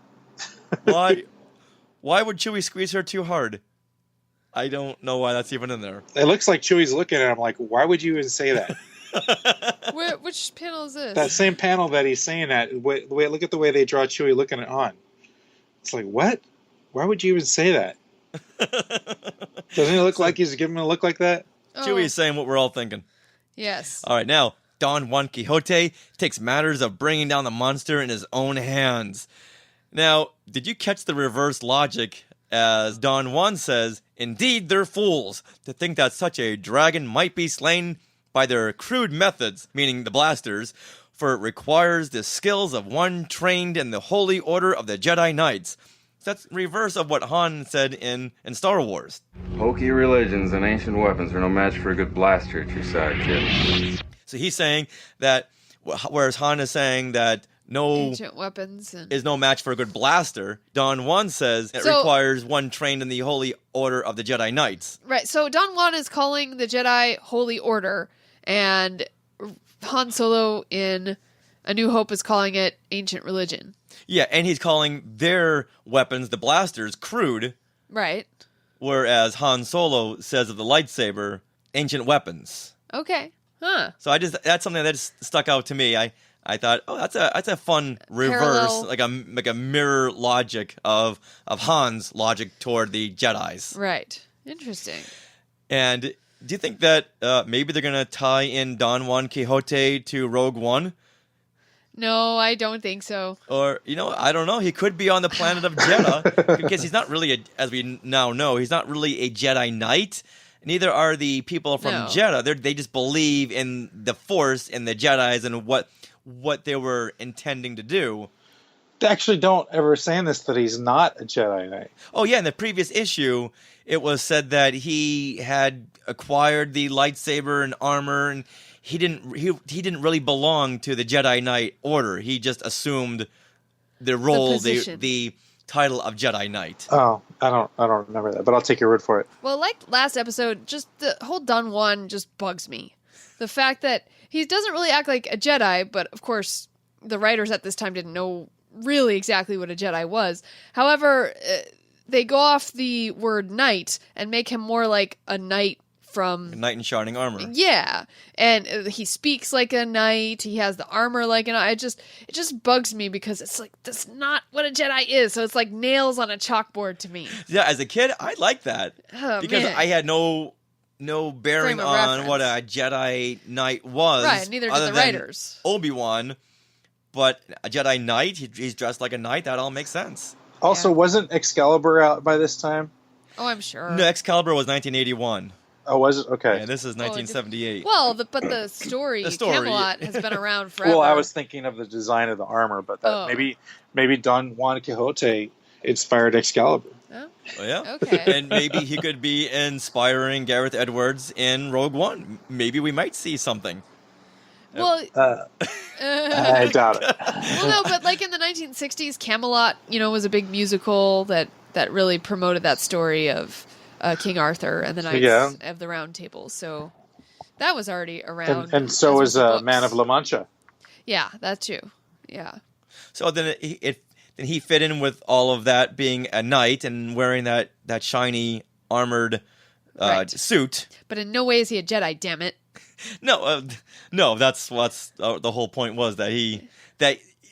Why would Chewie squeeze her too hard? I don't know why that's even in there. It looks like Chewie's looking at him like, why would you even say that? Which panel is this? That same panel that he's saying that. Look at the way they draw Chewie looking at Han. It's like, what? Why would you even say that? Doesn't it look like he's giving him a look like that? Chewie is saying what we're all thinking. Yes. All right, now, Don Juan Quixote takes matters of bringing down the monster in his own hands. Now, did you catch the reverse logic as Don Juan says, indeed they're fools to think that such a dragon might be slain by their crude methods, meaning the blasters, for it requires the skills of one trained in the holy order of the Jedi Knights. That's reverse of what Han said in Star Wars. Hokey religions and ancient weapons are no match for a good blaster at your side, kid. So he's saying that, whereas Han is saying that no ancient weapons is no match for a good blaster, Don Juan says it requires one trained in the holy order of the Jedi Knights. Right, so Don Juan is calling the Jedi Holy Order, and Han Solo in A New Hope is calling it ancient religion. Yeah, and he's calling their weapons, the blasters, crude. Right. Whereas Han Solo says of the lightsaber, ancient weapons. Okay. Huh. So that's something that just stuck out to me. I thought, oh, that's a fun reverse, parallel. like a mirror logic of Han's logic toward the Jedis. Right. Interesting. And do you think that maybe they're gonna tie in Don Juan Quixote to Rogue One? No, I don't think so. Or, I don't know. He could be on the planet of Jeddah because he's not really, as we now know, he's not really a Jedi Knight. neither are the people from No. Jeddah. They just believe in the Force and the Jedis and what they were intending to do. They actually don't ever say in this that he's not a Jedi Knight. Oh yeah, in the previous issue, it was said that he had acquired the lightsaber and armor, and he didn't really belong to the Jedi Knight Order. He just assumed the role, position. the title of Jedi Knight. Oh, I don't remember that, but I'll take your word for it. Well, like last episode, just the whole Don Juan just bugs me. The fact that he doesn't really act like a Jedi, but of course, the writers at this time didn't know really exactly what a Jedi was. However, they go off the word knight and make him more like a knight from... A knight in shining armor. Yeah, and he speaks like a knight. He has the armor like a knight. It just bugs me because it's like, that's not what a Jedi is. So it's like nails on a chalkboard to me. Yeah, as a kid, I liked that. Oh, because man. I had no bearing Frame of on what a reference. Jedi Knight was. Right, neither did other the than writers. Obi-Wan. But a Jedi Knight, he's dressed like a knight. That all makes sense. Also, Yeah. wasn't Excalibur out by this time? Oh, I'm sure. No, Excalibur was 1981. Oh, was it? Okay. And this is 1978. Well, but the story, The story. Camelot, has been around forever. Well, I was thinking of the design of the armor, but that Oh. maybe Don Juan Quixote inspired Excalibur. Oh, Oh, yeah. okay. And maybe he could be inspiring Gareth Edwards in Rogue One. Maybe we might see something. Well, I doubt it. well, no, but like in the 1960s, Camelot, was a big musical that really promoted that story of King Arthur and the Knights Yeah. of the Round Table. So that was already around. And so as is was the Man books. of La Mancha. Yeah, that too. Yeah. So then then he fit in with all of that, being a knight and wearing that shiny armored Right. suit. But in no way is he a Jedi, damn it. No, that's what's the whole point was that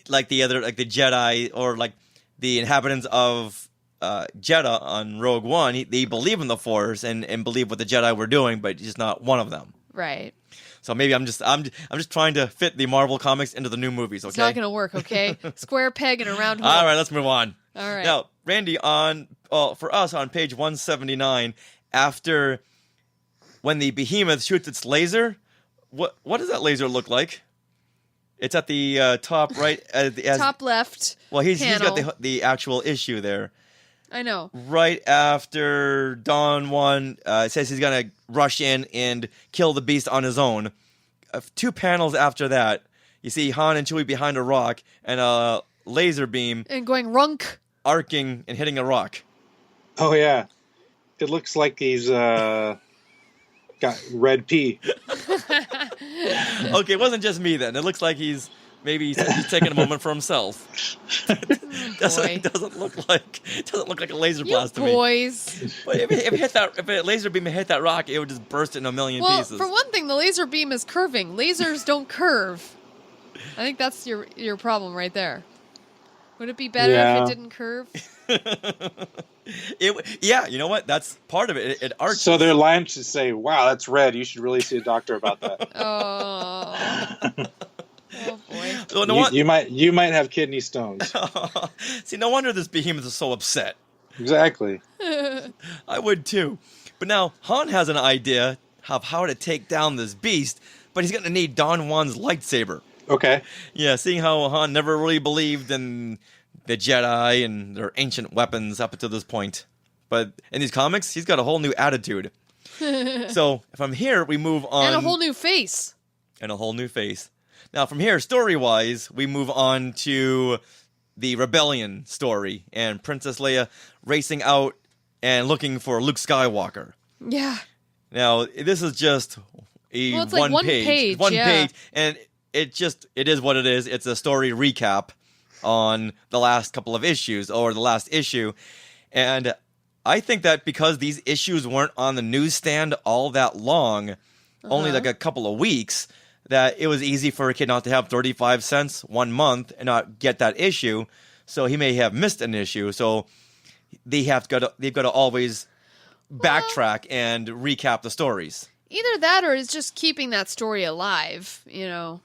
like the Jedi or like the inhabitants of Jeddah on Rogue One, they believe in the Force and believe what the Jedi were doing, but he's not one of them. Right. So maybe I'm just trying to fit the Marvel comics into the new movies. Okay, It's not going to work, okay? Square peg in a round hole. all right, let's move on. All right. Now, Randy, for us on page 179, after when the Behemoth shoots its laser, what does that laser look like? It's at the top right. Top left. Well, he's panel. got the actual issue there. I know. Right after Don Juan says he's gonna rush in and kill the beast on his own. 2 panels after that, you see Han and Chewie behind a rock and a laser beam And going runk. arcing and hitting a rock. Oh yeah, it looks like he's got red pea. Okay, it wasn't just me then. It looks like he's taking a moment for himself. Boy. doesn't look like a laser You blast to me. boys. But if a laser beam had hit that rock, it would just burst in a million Well, pieces. for one thing, the laser beam is curving. Lasers don't curve. I think that's your problem right there. Would it be better Yeah. if it didn't curve? Yeah, you know what? That's part of it. It arches. So their line should say, "Wow, that's red. You should really see a doctor about that." Oh. Oh boy. So no you might have kidney stones. See, no wonder this Behemoth is so upset. Exactly. I would too. But now Han has an idea of how to take down this beast, but he's going to need Don Juan's lightsaber. Okay. Yeah, seeing how Han never really believed in the Jedi and their ancient weapons up to this point. But in these comics, he's got a whole new attitude. So from here, we move on. And a whole new face. And a whole new face. Now, from here, story-wise, we move on to the rebellion story and Princess Leia racing out and looking for Luke Skywalker. Yeah. Now, this is just a Well, it's like one page, One yeah. page, and it is what it is. It's a story recap on the last couple of issues, or the last issue. And I think that because these issues weren't on the newsstand all that long, only like a couple of weeks, that it was easy for a kid not to have 35 cents 1 month and not get that issue. So he may have missed an issue. So they've got to always backtrack and recap the stories. Either that or it's just keeping that story alive, Well,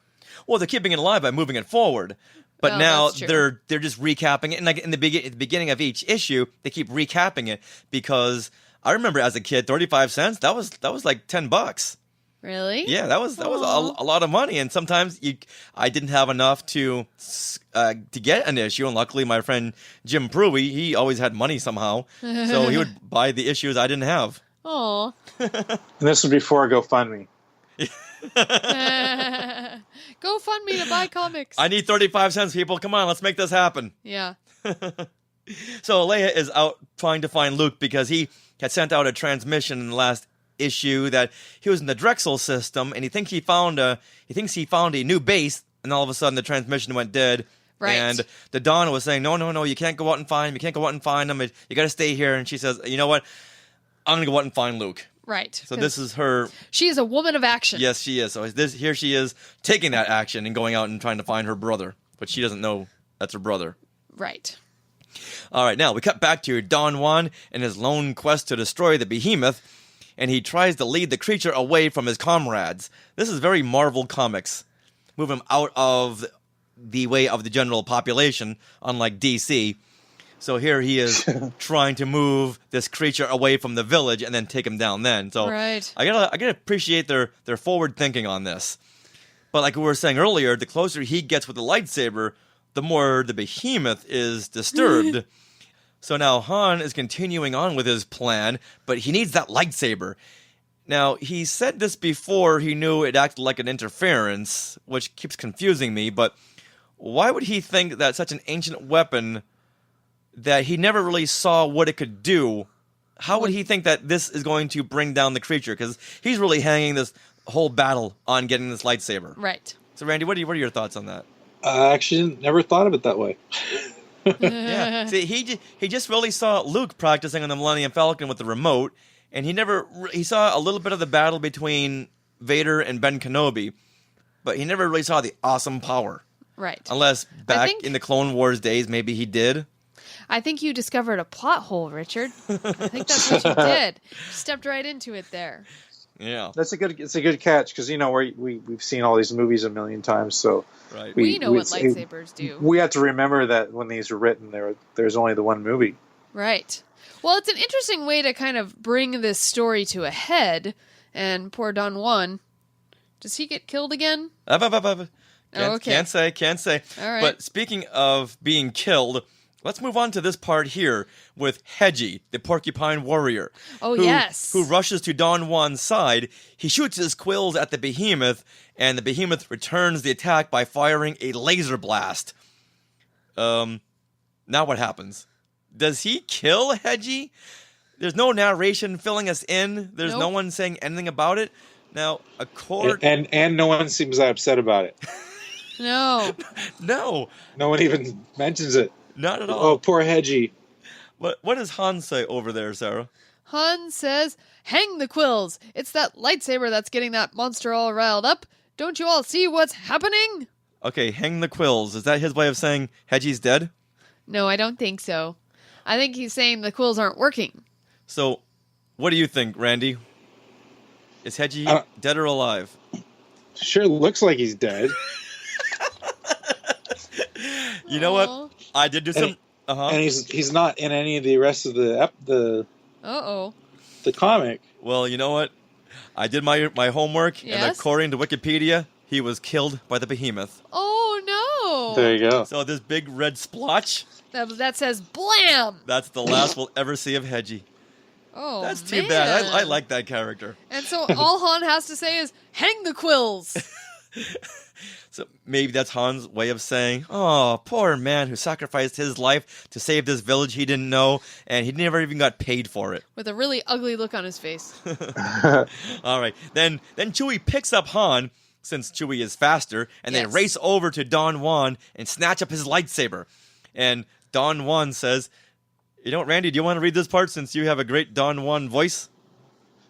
they're keeping it alive by moving it forward. But Oh, now that's true. they're just recapping it. And like at the beginning of each issue, they keep recapping it because I remember as a kid, 35 cents, that was like $10. Really? Yeah, that was a lot of money, and sometimes I didn't have enough to get an issue, and luckily my friend Jim Pruitt, he always had money somehow, so he would buy the issues I didn't have. Aw. And this was before GoFundMe. GoFundMe to buy comics. I need 35 cents, people. Come on, let's make this happen. Yeah. So Leia is out trying to find Luke because he had sent out a transmission in the last issue that he was in the Drexel system, and he thinks he found a new base, and all of a sudden the transmission went dead. Right. And the Dawn was saying, no, you can't go out and find him. You can't go out and find him. You got to stay here. And she says, you know what? I'm going to go out and find Luke. Right. So this is her. She is a woman of action. Yes, she is. So here she is taking that action and going out and trying to find her brother. But she doesn't know that's her brother. Right. All right, now we cut back to Don Juan and his lone quest to destroy the Behemoth, and he tries to lead the creature away from his comrades. This is very Marvel Comics. Move him out of the way of the general population, unlike DC. So here he is trying to move this creature away from the village and then take him down then. So right. I gotta appreciate their forward thinking on this. But like we were saying earlier, the closer he gets with the lightsaber, the more the Behemoth is disturbed. So now Han is continuing on with his plan, but he needs that lightsaber. Now, he said this before he knew it acted like an interference, which keeps confusing me, but why would he think that such an ancient weapon that he never really saw what it could do, how would he think that this is going to bring down the creature? Because he's really hanging this whole battle on getting this lightsaber. Right. So, Randy, what are your thoughts on that? I actually never thought of it that way. Yeah. See, he just really saw Luke practicing on the Millennium Falcon with the remote, and he saw a little bit of the battle between Vader and Ben Kenobi, but he never really saw the awesome power. Right. Unless back in the Clone Wars days, maybe he did. I think you discovered a plot hole, Richard. I think that's what you did. You stepped right into it there. Yeah. It's a good catch because we've seen all these movies a million times, so right. We know what lightsabers do. We have to remember that when these were written, there's only the one movie. Right. Well, it's an interesting way to kind of bring this story to a head. And poor Don Juan, does he get killed again? Can't say. All right. But speaking of being killed, let's move on to this part here with Hedgie, the porcupine warrior. Yes. Who rushes to Don Juan's side. He shoots his quills at the Behemoth, and the Behemoth returns the attack by firing a laser blast. Now what happens? Does he kill Hedgie? There's no narration filling us in. There's no one saying anything about it. Now, and no one seems that upset about it. No. No. No one even mentions it. Not at all. Oh, poor Hedgie. What does Han say over there, Sarah? Han says, "Hang the quills. It's that lightsaber that's getting that monster all riled up. Don't you all see what's happening?" Okay, hang the quills. Is that his way of saying Hedgie's dead? No, I don't think so. I think he's saying the quills aren't working. So, what do you think, Randy? Is Hedgie dead or alive? Sure looks like he's dead. You know what? I did do some... And he's not in any of the rest of the comic. Well, you know what? I did my homework, and according to Wikipedia, he was killed by the Behemoth. Oh, no. There you go. So this big red splotch... That says blam! That's the last we'll ever see of Hedgie. Oh, that's too bad. I like that character. And so all Han has to say is, hang the quills! So maybe that's Han's way of saying, oh, poor man who sacrificed his life to save this village he didn't know, and he never even got paid for it. With a really ugly look on his face. All right. Then Chewie picks up Han, since Chewie is faster, and they race over to Don Juan and snatch up his lightsaber. And Don Juan says, you know what, Randy, do you want to read this part since you have a great Don Juan voice?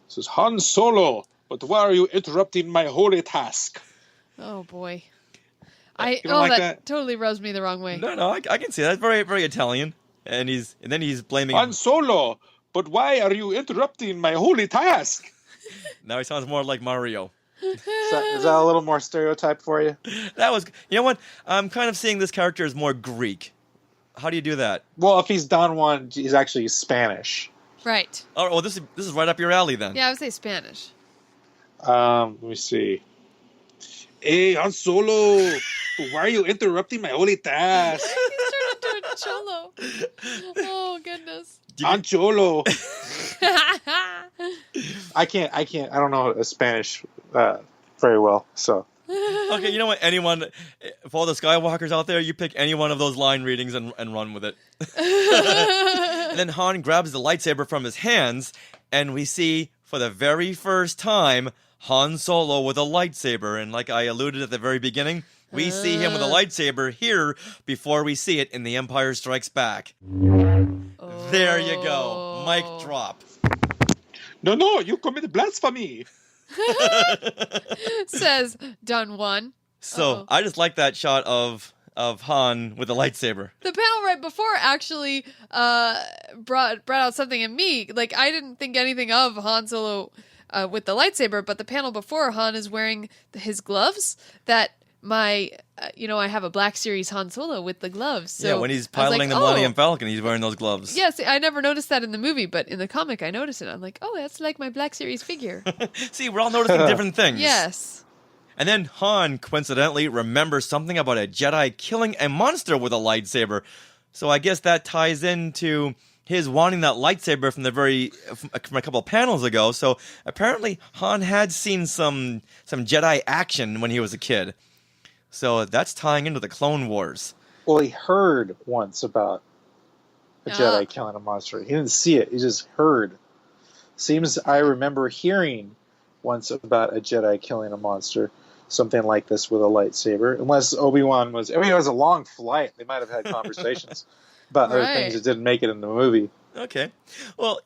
It says, Han Solo, but why are you interrupting my holy task? Oh, boy. That totally rubs me the wrong way. No, I can see that. Very, very Italian. And then he's blaming Han Solo, but why are you interrupting my holy task? Now he sounds more like Mario. Is that a little more stereotype for you? That was, you know what? I'm kind of seeing this character as more Greek. How do you do that? Well, if he's Don Juan, he's actually Spanish. Right. Oh, well, this is right up your alley then. Yeah, I would say Spanish. Let me see. Hey, Han Solo, why are you interrupting my holy task? He's turned into a cholo. Oh, goodness. Han Cholo. I don't know Spanish very well, so. Okay, you know what? Anyone, for all the Skywalkers out there, you pick any one of those line readings and run with it. And then Han grabs the lightsaber from his hands, and we see, for the very first time, Han Solo with a lightsaber. And like I alluded at the very beginning, we see him with a lightsaber here before we see it in The Empire Strikes Back. Oh. There you go. Mic drop. No, you committed blasphemy. Says done one. So I just like that shot of Han with a lightsaber. The panel right before actually brought out something in me. Like, I didn't think anything of Han Solo with the lightsaber, but the panel before, Han is wearing his gloves that I have a Black Series Han Solo with the gloves. So yeah, when he's piloting the Millennium Falcon, he's wearing those gloves. Yes, I never noticed that in the movie, but in the comic I noticed it. I'm like, oh, that's like my Black Series figure. See, we're all noticing different things. Yes. And then Han, coincidentally, remembers something about a Jedi killing a monster with a lightsaber. So I guess that ties into his wanting that lightsaber from a couple of panels ago. So apparently Han had seen some Jedi action when he was a kid. So that's tying into the Clone Wars. Well, he heard once about a Jedi killing a monster. He didn't see it. He just heard. Seems I remember hearing once about a Jedi killing a monster. Something like this with a lightsaber. Unless Obi-Wan was... I mean, it was a long flight. They might have had conversations about other things that didn't make it in the movie. Okay. Well,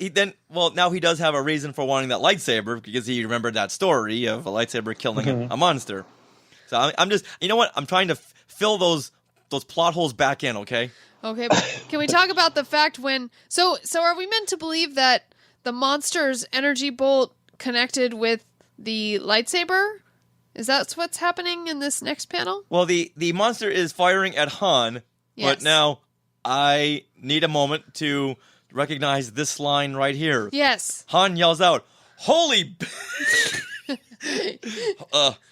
now he does have a reason for wanting that lightsaber because he remembered that story of a lightsaber killing a monster. So I'm just, you know what? I'm trying to fill those plot holes back in, okay? Okay, but can we talk about the fact when... So are we meant to believe that the monster's energy bolt connected with the lightsaber? Is that what's happening in this next panel? Well, the monster is firing at Han, but now I need a moment to recognize this line right here. Yes. Han yells out, "Holy...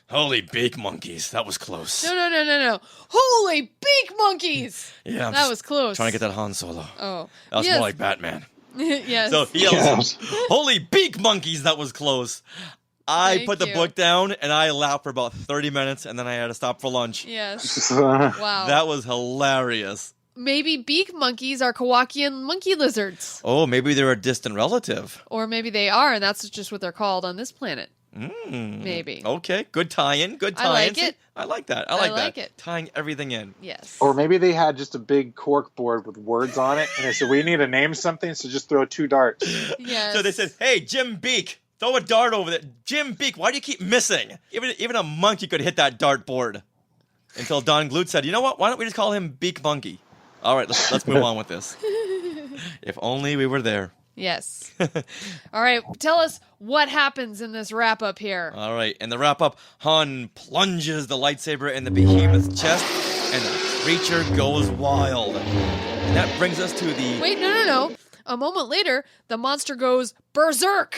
holy beak monkeys, that was close." No. Holy beak monkeys! Yeah, that was close. Trying to get that Han Solo. Oh. That was more like Batman. Yes. So he yells, "Holy beak monkeys, that was close." I put the book down and I laughed for about 30 minutes and then I had to stop for lunch. Yes. Wow. That was hilarious. Maybe beak monkeys are Kowakian monkey lizards. Oh, maybe they're a distant relative. Or maybe they are, and that's just what they're called on this planet. Maybe. Okay, good tie-in. I like it. I like that. I like that. Tying everything in. Yes. Or maybe they had just a big cork board with words on it, and they said, we need to name something, so just throw 2 darts. Yes. So they said, "Hey, Jim Beak, throw a dart over there. Jim Beak, why do you keep missing?" Even a monkey could hit that dart board. Until Don Glut said, "You know what? Why don't we just call him Beak Monkey?" All right, let's move on with this. If only we were there. Yes. All right, tell us what happens in this wrap-up here. All right, in the wrap-up, Han plunges the lightsaber in the Behemoth's chest, and the creature goes wild. And that brings us to the... Wait, no. A moment later, the monster goes berserk.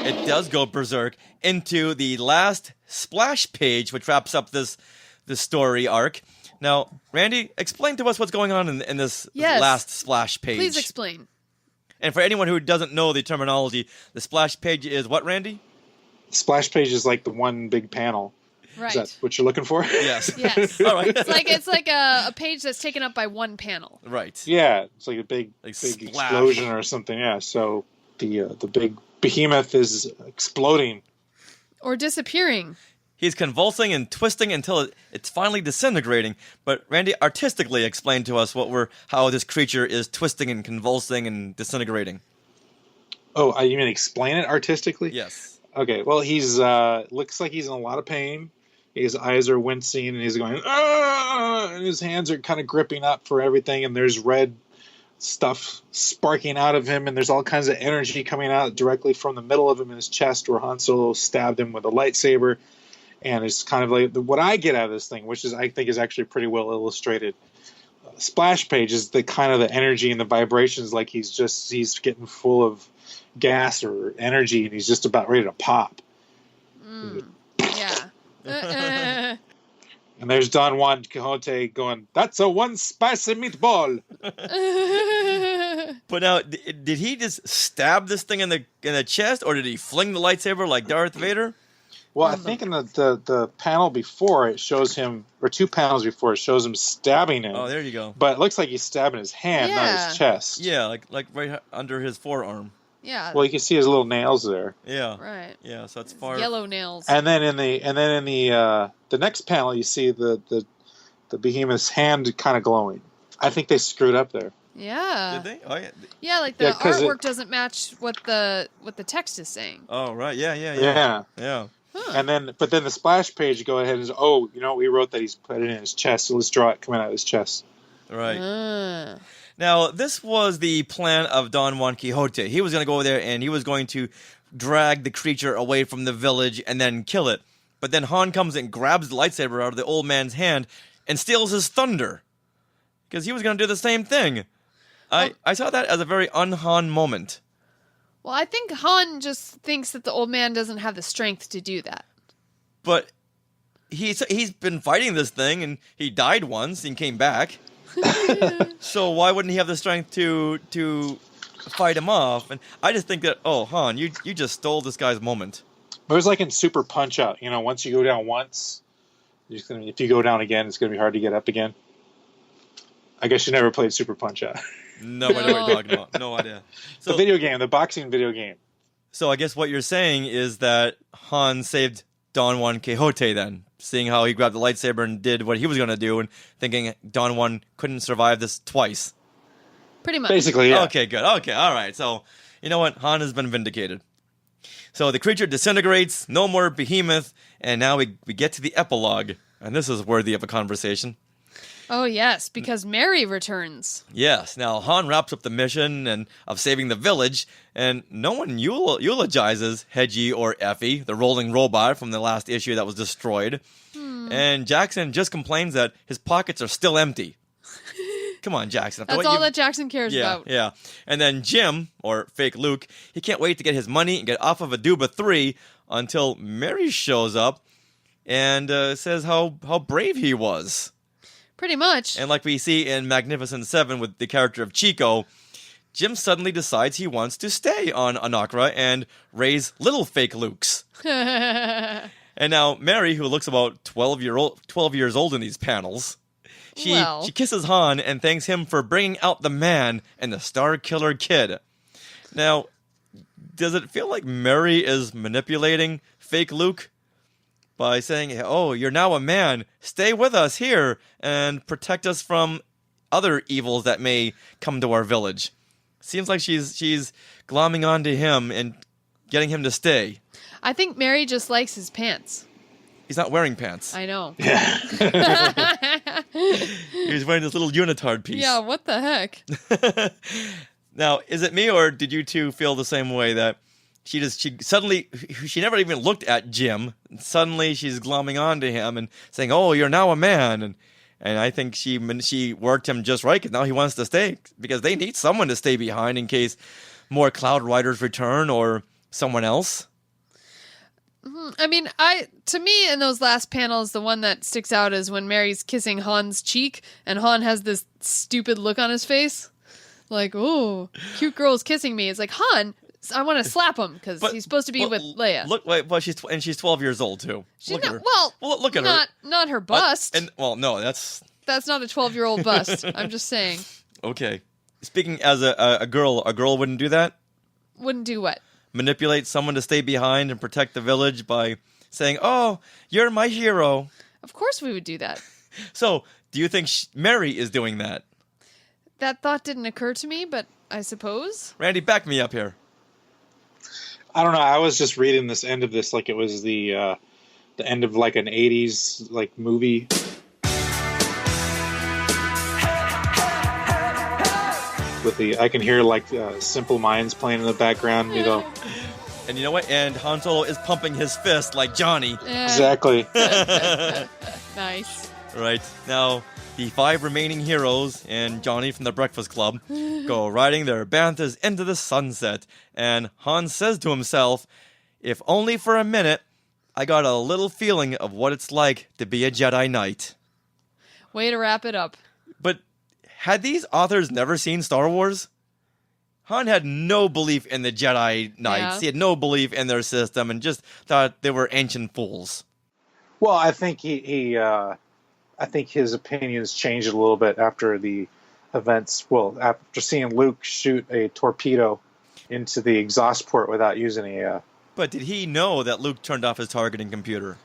It does go berserk into the last splash page, which wraps up this story arc. Now, Randy, explain to us what's going on in this last splash page. Please explain. And for anyone who doesn't know the terminology, the splash page is what, Randy? Splash page is like the one big panel. Right. Is that what you're looking for? Yes. Yes. All right. It's like a page that's taken up by one panel. Right. Yeah, it's like a big splash. explosion or something. Yeah. So the big behemoth is exploding or disappearing. He's convulsing and twisting until it's finally disintegrating. But Randy, artistically explain to us how this creature is twisting and convulsing and disintegrating. Oh, you mean explain it artistically? Yes. Okay. Well, he's looks like he's in a lot of pain. His eyes are wincing, and he's going, "Ah!" And his hands are kind of gripping up for everything, and there's red stuff sparking out of him, and there's all kinds of energy coming out directly from the middle of him in his chest, where Han Solo stabbed him with a lightsaber. And it's kind of like what I get out of this thing, which is I think is actually pretty well illustrated. splash page is the kind of the energy and the vibrations, like he's getting full of gas or energy, and he's just about ready to pop. Yeah. And there's Don Juan Quixote going, "That's a one spicy meatball." But now, did he just stab this thing in the chest, or did he fling the lightsaber like Darth Vader? Well, I think in the panel before it shows him, or 2 panels before it shows him stabbing him. Oh, there you go. But it looks like he's stabbing his hand, not his chest. Yeah, like right under his forearm. Yeah. Well, you can see his little nails there. Yeah. Right. Yeah, so it's far. Yellow nails. And then in the next panel, you see the Behemoth's hand kind of glowing. I think they screwed up there. Yeah. Did they? Oh yeah. Yeah, like the Yeah, 'cause artwork doesn't match what the text is saying. Oh right. Yeah. Huh. And then the splash page, go ahead and we wrote that he's put it in his chest, so let's draw it coming out of his chest. Right. Now, this was the plan of Don Juan Quixote. He was going to go over there and he was going to drag the creature away from the village and then kill it. But then Han comes and grabs the lightsaber out of the old man's hand and steals his thunder. Because he was going to do the same thing. I saw that as a very un-Han moment. Well, I think Han just thinks that the old man doesn't have the strength to do that. But he's been fighting this thing and he died once and came back. So why wouldn't he have the strength to fight him off? And I just think that, Han, you just stole this guy's moment. It was like in Super Punch Out. Once you go down once, if you go down again, it's going to be hard to get up again. I guess you never played Super Punch Out. No idea what you're talking about. No idea. So, the video game, the boxing video game. So I guess what you're saying is that Han saved Don Juan Quixote then, seeing how he grabbed the lightsaber and did what he was going to do and thinking Don Juan couldn't survive this twice. Pretty much. Basically, yeah. Okay, good. Okay, all right. So, you know what? Han has been vindicated. So the creature disintegrates, no more Behemoth, and now we get to the epilogue. And this is worthy of a conversation. Oh, yes, because Mary returns. Yes. Now, Han wraps up the mission of saving the village, and no one eulogizes Hedgie or Effie, the rolling robot from the last issue that was destroyed. And Jaxxon just complains that his pockets are still empty. Come on, Jaxxon. That's all that Jaxxon cares about. Yeah. And then Jim, or fake Luke, he can't wait to get his money and get off of Aduba 3 until Mary shows up and says how brave he was. Pretty much. And like we see in Magnificent 7 with the character of Chico, Jim suddenly decides he wants to stay on Anakra and raise little fake Lukes. And now Mary, who looks about 12 years old in these panels, she kisses Han and thanks him for bringing out the man and the Star Killer Kid. Now, does it feel like Mary is manipulating fake Luke? By saying, you're now a man, stay with us here and protect us from other evils that may come to our village. Seems like she's glomming onto him and getting him to stay. I think Mary just likes his pants. He's not wearing pants. I know. Yeah. He's wearing this little unitard piece. Yeah, what the heck? Now, is it me or did you two feel the same way that she never even looked at Jim. Suddenly she's glomming onto him and saying, you're now a man. And I think she worked him just right because now he wants to stay because they need someone to stay behind in case more Cloud Riders return or someone else. I mean, to me in those last panels, the one that sticks out is when Mary's kissing Han's cheek and Han has this stupid look on his face. Like, ooh, cute girl's kissing me. It's like, Han, I want to slap him because he's supposed to be with Leia. But she's 12 years old too. She's look not, look at her. Not her bust. No, that's not a 12-year-old bust. I'm just saying. Okay. Speaking as a girl wouldn't do that? Wouldn't do what? Manipulate someone to stay behind and protect the village by saying, you're my hero. Of course we would do that. So, do you think Mary is doing that? That thought didn't occur to me, but I suppose. Randy, back me up here. I don't know. I was just reading this end of this like it was the end of like an 80s like movie. I can hear like Simple Minds playing in the background, And you know what? And Han Solo is pumping his fist like Johnny. Yeah. Exactly. Nice. Right. Now, the 5 remaining heroes and Johnny from the Breakfast Club go riding their banthas into the sunset, and Han says to himself, "If only for a minute, I got a little feeling of what it's like to be a Jedi Knight." Way to wrap it up. But had these authors never seen Star Wars? Han had no belief in the Jedi Knights. Yeah. He had no belief in their system and just thought they were ancient fools. Well, I think I think his opinions changed a little bit after the events. Well, after seeing Luke shoot a torpedo into the exhaust port without using a. But did he know that Luke turned off his targeting computer?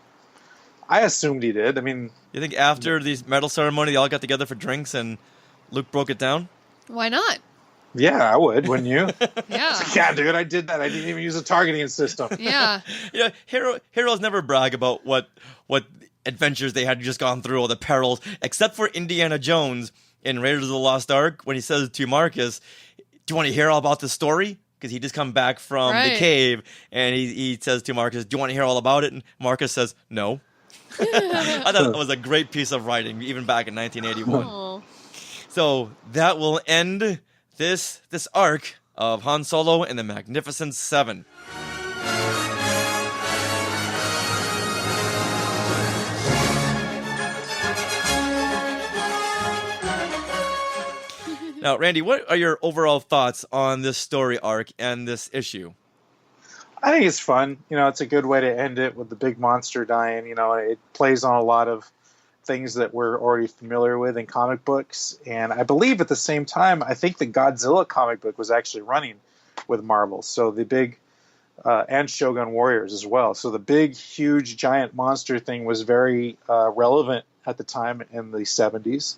I assumed he did. I mean, You think after the medal ceremony, they all got together for drinks and Luke broke it down? Why not? yeah, I would, wouldn't you? Yeah. Yeah, dude, I did that. I didn't even use a targeting system. Yeah. You know, heroes never brag about what adventures they had just gone through, or the perils, except for Indiana Jones in Raiders of the Lost Ark, when he says to Marcus, "Do you want to hear all about the story?" Because he just come back from the Right. cave, and he says to Marcus, "Do you want to hear all about it?" And Marcus says, "No." I thought it was a great piece of writing, even back in 1981. Oh. So that will end this arc of Han Solo and the Magnificent Seven. Now, Randy, what are your overall thoughts on this story arc and this issue? I think it's fun. You know, it's a good way to end it with the big monster dying. You know, it plays on a lot of things that we're already familiar with in comic books. And I believe at the same time, I think the Godzilla comic book was actually running with Marvel. So the big, and Shogun Warriors as well. So the big, huge, giant monster thing was very relevant at the time in the 70s.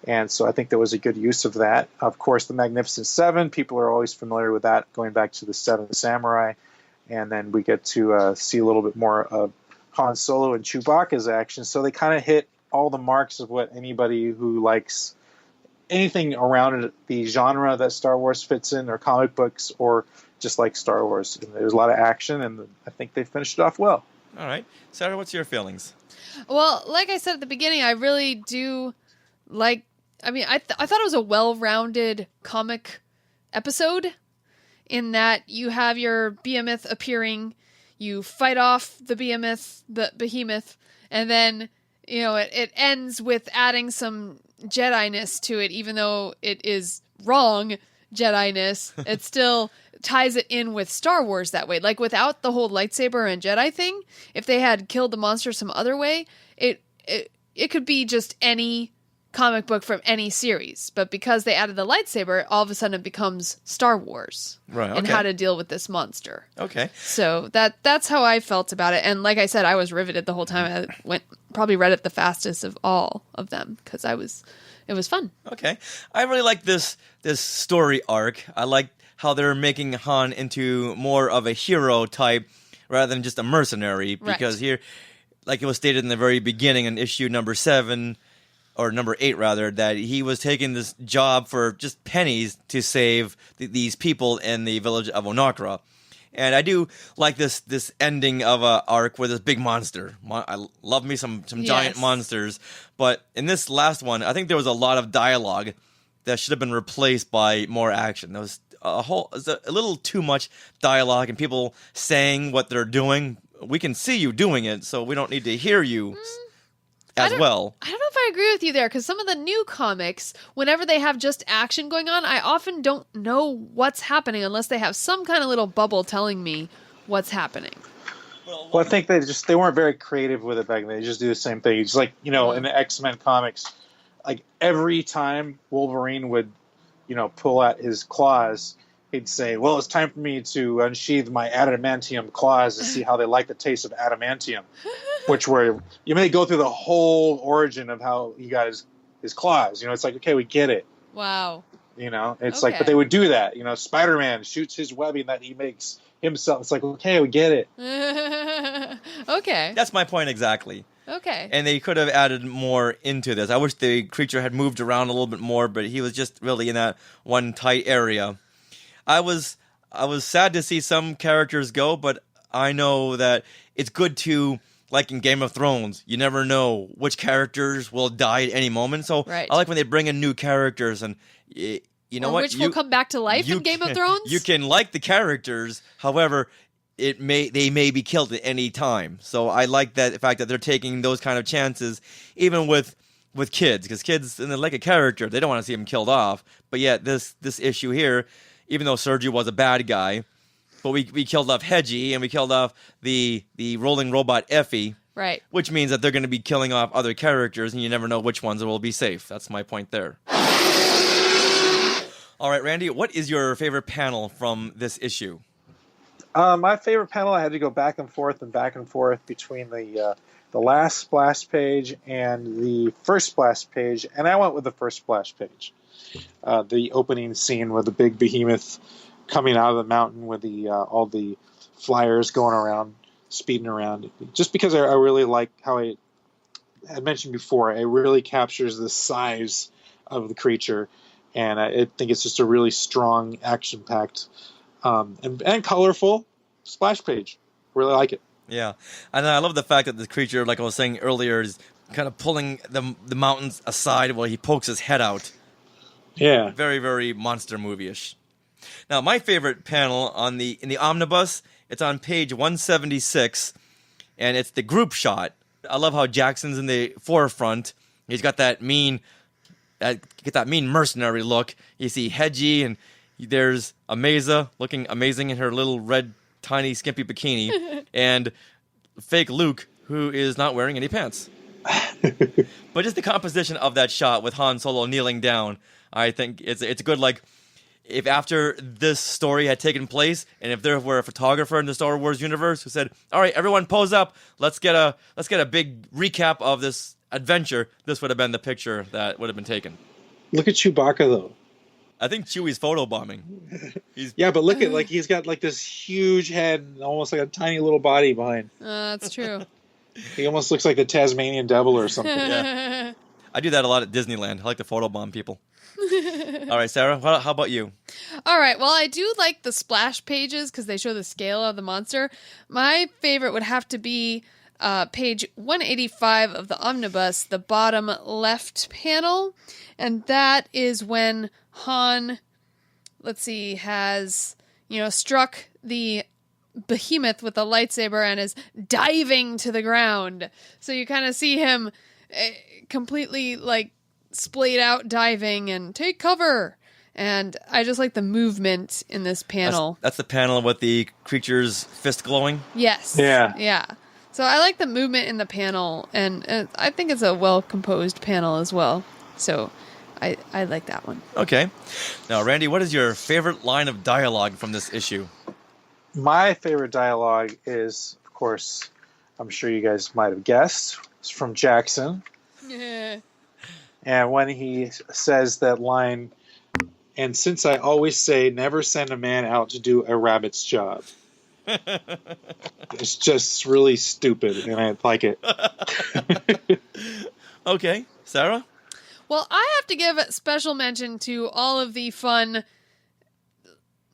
And so I think there was a good use of that. Of course, the Magnificent Seven, people are always familiar with that, going back to the Seven Samurai. And then we get to see a little bit more of Han Solo and Chewbacca's action. So they kind of hit all the marks of what anybody who likes anything around the genre that Star Wars fits in, or comic books, or just like Star Wars. And there's a lot of action, and I think they finished it off well. All right. Sarah, what's your feelings? Well, like I said at the beginning, I really do like. I mean, I thought it was a well-rounded comic episode, in that you have your Behemoth appearing, you fight off the Behemoth, and then, you know, it ends with adding some Jedi-ness to it, even though it is wrong Jedi-ness. It still ties it in with Star Wars that way. Like, without the whole lightsaber and Jedi thing, if they had killed the monster some other way, it could be just any comic book from any series, but because they added the lightsaber, all of a sudden it becomes Star Wars, Right, and okay. how to deal with this monster. Okay. So that's how I felt about it, and like I said, I was riveted the whole time. I probably read it the fastest of all of them because it was fun. Okay. I really like this story arc. I like how they're making Han into more of a hero type rather than just a mercenary, because here, like it was stated in the very beginning in issue number 7, or number 8 rather, that he was taking this job for just pennies to save these people in the village of Onakra. And I do like this ending of a arc with this big monster. I love me some giant monsters. But in this last one, I think there was a lot of dialogue that should have been replaced by more action. There was a little too much dialogue and people saying what they're doing. We can see you doing it, so we don't need to hear you as well. I don't know if I agree with you there, because some of the new comics, whenever they have just action going on, I often don't know what's happening unless they have some kind of little bubble telling me what's happening. Well, I think they weren't very creative with it back then. They just do the same thing. It's like, you know, in the X-Men comics, like every time Wolverine would, you know, pull out his claws, he'd say, "Well, it's time for me to unsheath my adamantium claws to see how they like the taste of adamantium," which were, you may go through the whole origin of how he got his claws. You know, it's like, okay, we get it. Wow. You know, it's like, but they would do that. You know, Spider-Man shoots his webbing that he makes himself. It's like, okay, we get it. Okay. That's my point exactly. Okay. And they could have added more into this. I wish the creature had moved around a little bit more, but he was just really in that one tight area. I was sad to see some characters go, but I know that it's good to like in Game of Thrones, you never know which characters will die at any moment. So Right. I like when they bring in new characters, and you know Or what? which will come back to life in Game of Thrones? You can like the characters, however, they may be killed at any time. So I like the fact that they're taking those kind of chances, even with kids, because kids, and they like a character, they don't want to see him killed off. But yet this issue here, even though Sergio was a bad guy, but we killed off Hedgie and we killed off the rolling robot Effie. Right. Which means that they're going to be killing off other characters, and you never know which ones will be safe. That's my point there. All right, Randy, what is your favorite panel from this issue? My favorite panel, I had to go back and forth between the last splash page and the first splash page, and I went with the first splash page. The opening scene with the big behemoth coming out of the mountain with all the flyers going around, speeding around. Just because I really like how I had mentioned before, it really captures the size of the creature, and I think it's just a really strong, action-packed and colorful splash page. Really like it. Yeah, and I love the fact that the creature, like I was saying earlier, is kind of pulling the mountains aside while he pokes his head out. Yeah. Very, very monster movie-ish. Now, my favorite panel in the omnibus, it's on page 176, and it's the group shot. I love how Jaxxon's in the forefront. He's got that mean mercenary look. You see Hedgie, and there's Ameza looking amazing in her little red, tiny, skimpy bikini, and fake Luke, who is not wearing any pants. But just the composition of that shot with Han Solo kneeling down, I think it's a good, like, if after this story had taken place, and if there were a photographer in the Star Wars universe who said, "All right, everyone, pose up. Let's get a big recap of this adventure," this would have been the picture that would have been taken. Look at Chewbacca, though. I think Chewie's photobombing. Yeah, but look at he's got like this huge head, and almost like a tiny little body behind. That's true. He almost looks like the Tasmanian devil or something. Yeah. I do that a lot at Disneyland. I like to photobomb people. All right, Sarah, how about you? All right, well, I do like the splash pages because they show the scale of the monster. My favorite would have to be page 185 of the omnibus, the bottom left panel. And that is when Han, has, struck the behemoth with a lightsaber and is diving to the ground. So you kind of see him completely, splayed out diving and take cover. And I just like the movement in this panel. That's the panel with the creature's fist glowing? Yes. Yeah. Yeah. So I like the movement in the panel, and I think it's a well-composed panel as well. So I like that one. Okay. Now, Randy, what is your favorite line of dialogue from this issue? My favorite dialogue is, of course, I'm sure you guys might have guessed, it's from Jaxxon. And when he says that line, "And since I always say never send a man out to do a rabbit's job." It's just really stupid, and I like it. Okay. Sarah? Well, I have to give a special mention to all of the fun,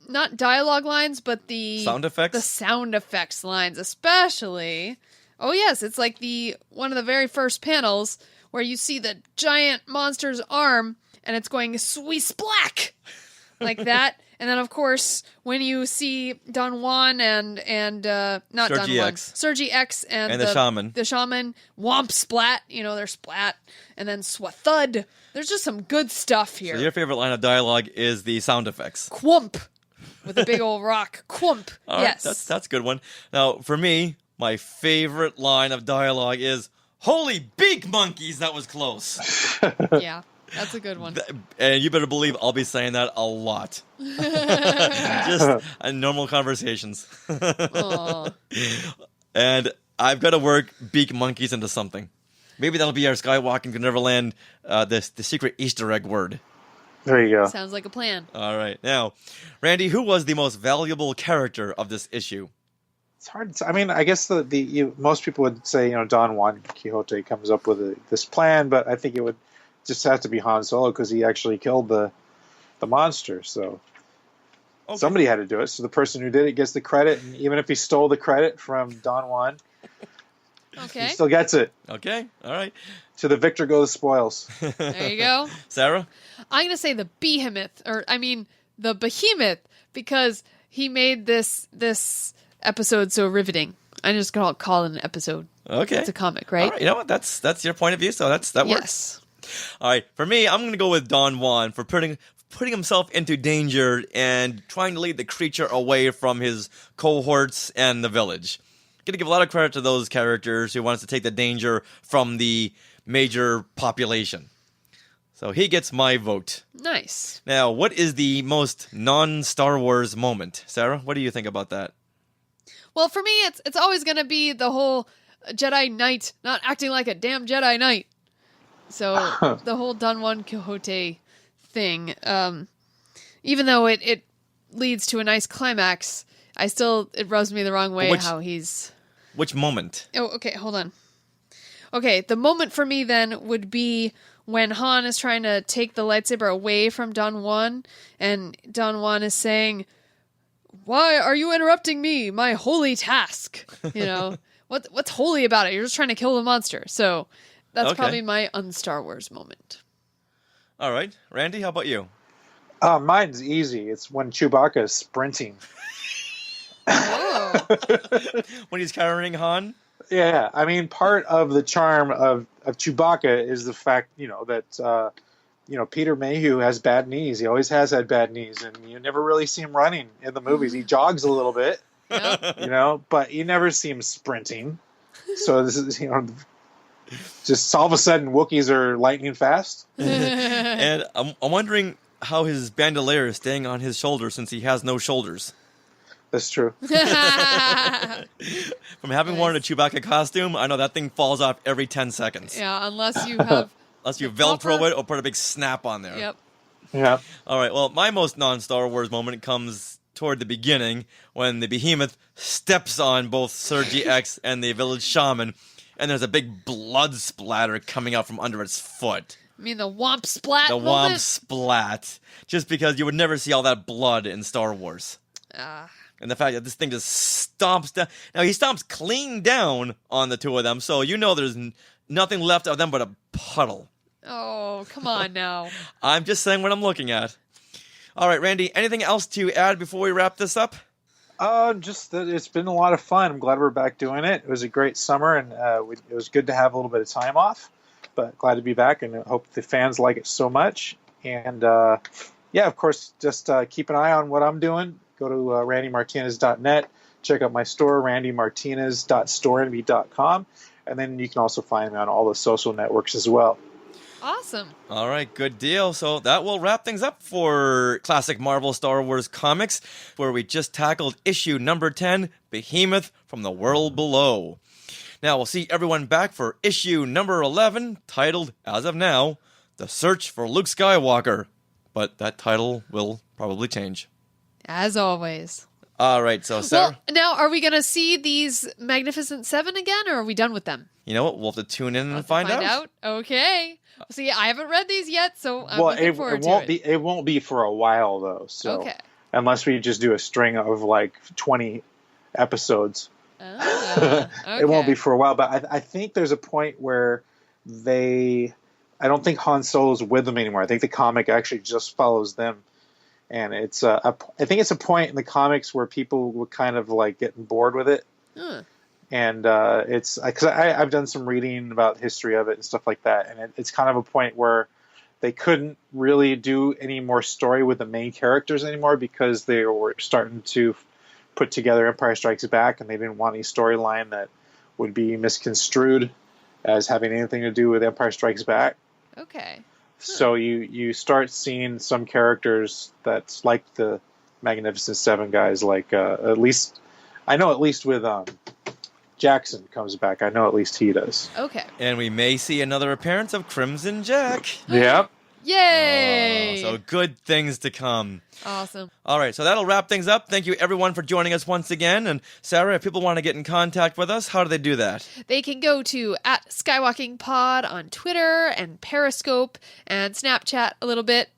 not dialogue lines, but the sound effects? The sound effects lines, especially. Oh yes, it's like one of the very first panels where you see the giant monster's arm and it's going sweet splack like that. And then of course when you see Don Juan and not Don Juan, Sergi X and the shaman womp splat, they're splat, and then swathud. There's just some good stuff here. So your favorite line of dialogue is the sound effects. Quump with a big old rock. Quump. All yes. Right, that's a good one. Now, for me, my favorite line of dialogue is, "Holy beak monkeys, that was close." Yeah, that's a good one. And you better believe I'll be saying that a lot. Just in normal conversations. And I've got to work beak monkeys into something. Maybe that'll be our Skywalking to Neverland, the secret Easter egg word. There you go. Sounds like a plan. All right. Now, Randy, who was the most valuable character of this issue? It's hard. I mean, I guess most people would say, Don Juan Quixote comes up with this plan, but I think it would just have to be Han Solo because he actually killed the monster. So somebody had to do it. So the person who did it gets the credit, and even if he stole the credit from Don Juan, Okay. He still gets it. Okay, all right. To the victor go the spoils. There you go. Sarah? I'm going to say the Behemoth, the Behemoth, because he made this episode so riveting. I'm just going to call it an episode. Okay. It's a comic, right? All right, you know what? That's your point of view, so that works. Yes. All right, for me, I'm going to go with Don Juan for putting himself into danger and trying to lead the creature away from his cohorts and the village. Going to give a lot of credit to those characters who wants to take the danger from the major population. So he gets my vote. Nice. Now, what is the most non-Star Wars moment? Sarah, what do you think about that? Well, for me, it's always going to be the whole Jedi Knight not acting like a damn Jedi Knight. So the whole Don Juan Quixote thing, even though it leads to a nice climax, it rubs me the wrong way how he's... Which moment? Oh, okay, hold on. Okay, the moment for me then would be when Han is trying to take the lightsaber away from Don Juan, and Don Juan is saying, "Why are you interrupting me, my holy task?" You know, what's holy about it? You're just trying to kill the monster. So that's probably my un-Star Wars moment. All right. Randy, how about you? Mine's easy. It's when Chewbacca is sprinting. Oh. When he's carrying Han? Yeah, I mean, part of the charm of Chewbacca is the fact, that, Peter Mayhew has bad knees. He always has had bad knees, and you never really see him running in the movies. He jogs a little bit, but you never see him sprinting. So this is, just all of a sudden Wookiees are lightning fast. And I'm wondering how his bandolier is staying on his shoulder since he has no shoulders. That's true. From having worn a Chewbacca costume, I know that thing falls off every 10 seconds. Yeah, unless you have... Unless you Velcro it or put a big snap on there. Yep. Yeah. All right, well, my most non-Star Wars moment comes toward the beginning when the Behemoth steps on both Sergi X and the village shaman, and there's a big blood splatter coming out from under its foot. I mean the womp splat The moment? womp splat. Just because you would never see all that blood in Star Wars. And the fact that this thing just stomps down. Now, he stomps clean down on the two of them, so there's nothing left of them but a puddle. Oh, come on now. I'm just saying what I'm looking at. All right, Randy, anything else to add before we wrap this up? Just that it's been a lot of fun. I'm glad we're back doing it. It was a great summer, and it was good to have a little bit of time off. But glad to be back, and I hope the fans like it so much. And, of course, just keep an eye on what I'm doing. Go to randymartinez.net. Check out my store, randymartinez.storenvy.com. And then you can also find me on all the social networks as well. Awesome. All right, good deal. So that will wrap things up for Classic Marvel Star Wars Comics, where we just tackled issue number 10, Behemoth from the World Below. Now, we'll see everyone back for issue number 11, titled, as of now, The Search for Luke Skywalker. But that title will probably change. As always. All right, so Sarah. Well, now, are we going to see these Magnificent Seven again, or are we done with them? You know what? We'll have to tune in and find out. Okay. See, I haven't read these yet, so I'm looking forward to it. It won't be for a while, though. So okay. Unless we just do a string of like 20 episodes. Okay. It won't be for a while, but I think there's a point where I don't think Han Solo's with them anymore. I think the comic actually just follows them. And I think it's a point in the comics where people were kind of like getting bored with it. And it's because I've done some reading about the history of it and stuff like that. And it's kind of a point where they couldn't really do any more story with the main characters anymore because they were starting to put together Empire Strikes Back, and they didn't want any storyline that would be misconstrued as having anything to do with Empire Strikes Back. Okay. So you start seeing some characters that's like the Magnificent Seven guys, like at least with Jaxxon comes back. I know at least he does. Okay. And we may see another appearance of Crimson Jack. Yep. Yay! So good things to come. Awesome. All right, so that'll wrap things up. Thank you, everyone, for joining us once again. And Sarah, if people want to get in contact with us, how do they do that? They can go to @SkywalkingPod on Twitter and Periscope and Snapchat a little bit.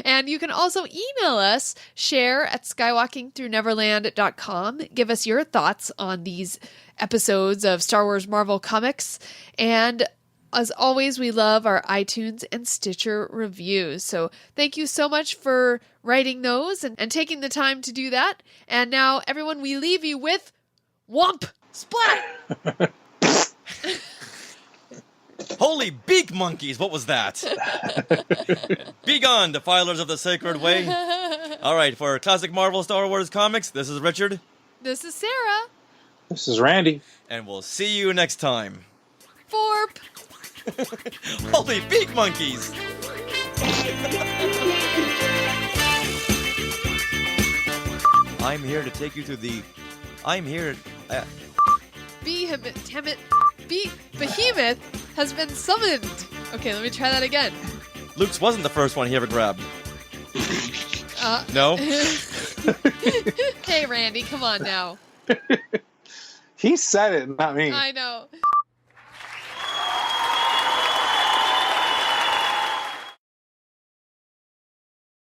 And you can also email us, share@skywalkingthroughneverland.com. Give us your thoughts on these episodes of Star Wars Marvel Comics. And as always, we love our iTunes and Stitcher reviews. So thank you so much for writing those and taking the time to do that. And now, everyone, we leave you with Whomp! Splat! Holy beak monkeys, what was that? Be gone, defilers of the sacred way. All right, for Classic Marvel Star Wars Comics, this is Richard. This is Sarah. This is Randy. And we'll see you next time. Forp! Holy beak monkeys! I'm here to take you through the... Behemoth has been summoned. Okay, let me try that again. Luke's wasn't the first one he ever grabbed. No? Hey, Randy, come on now. He said it, not me. I know.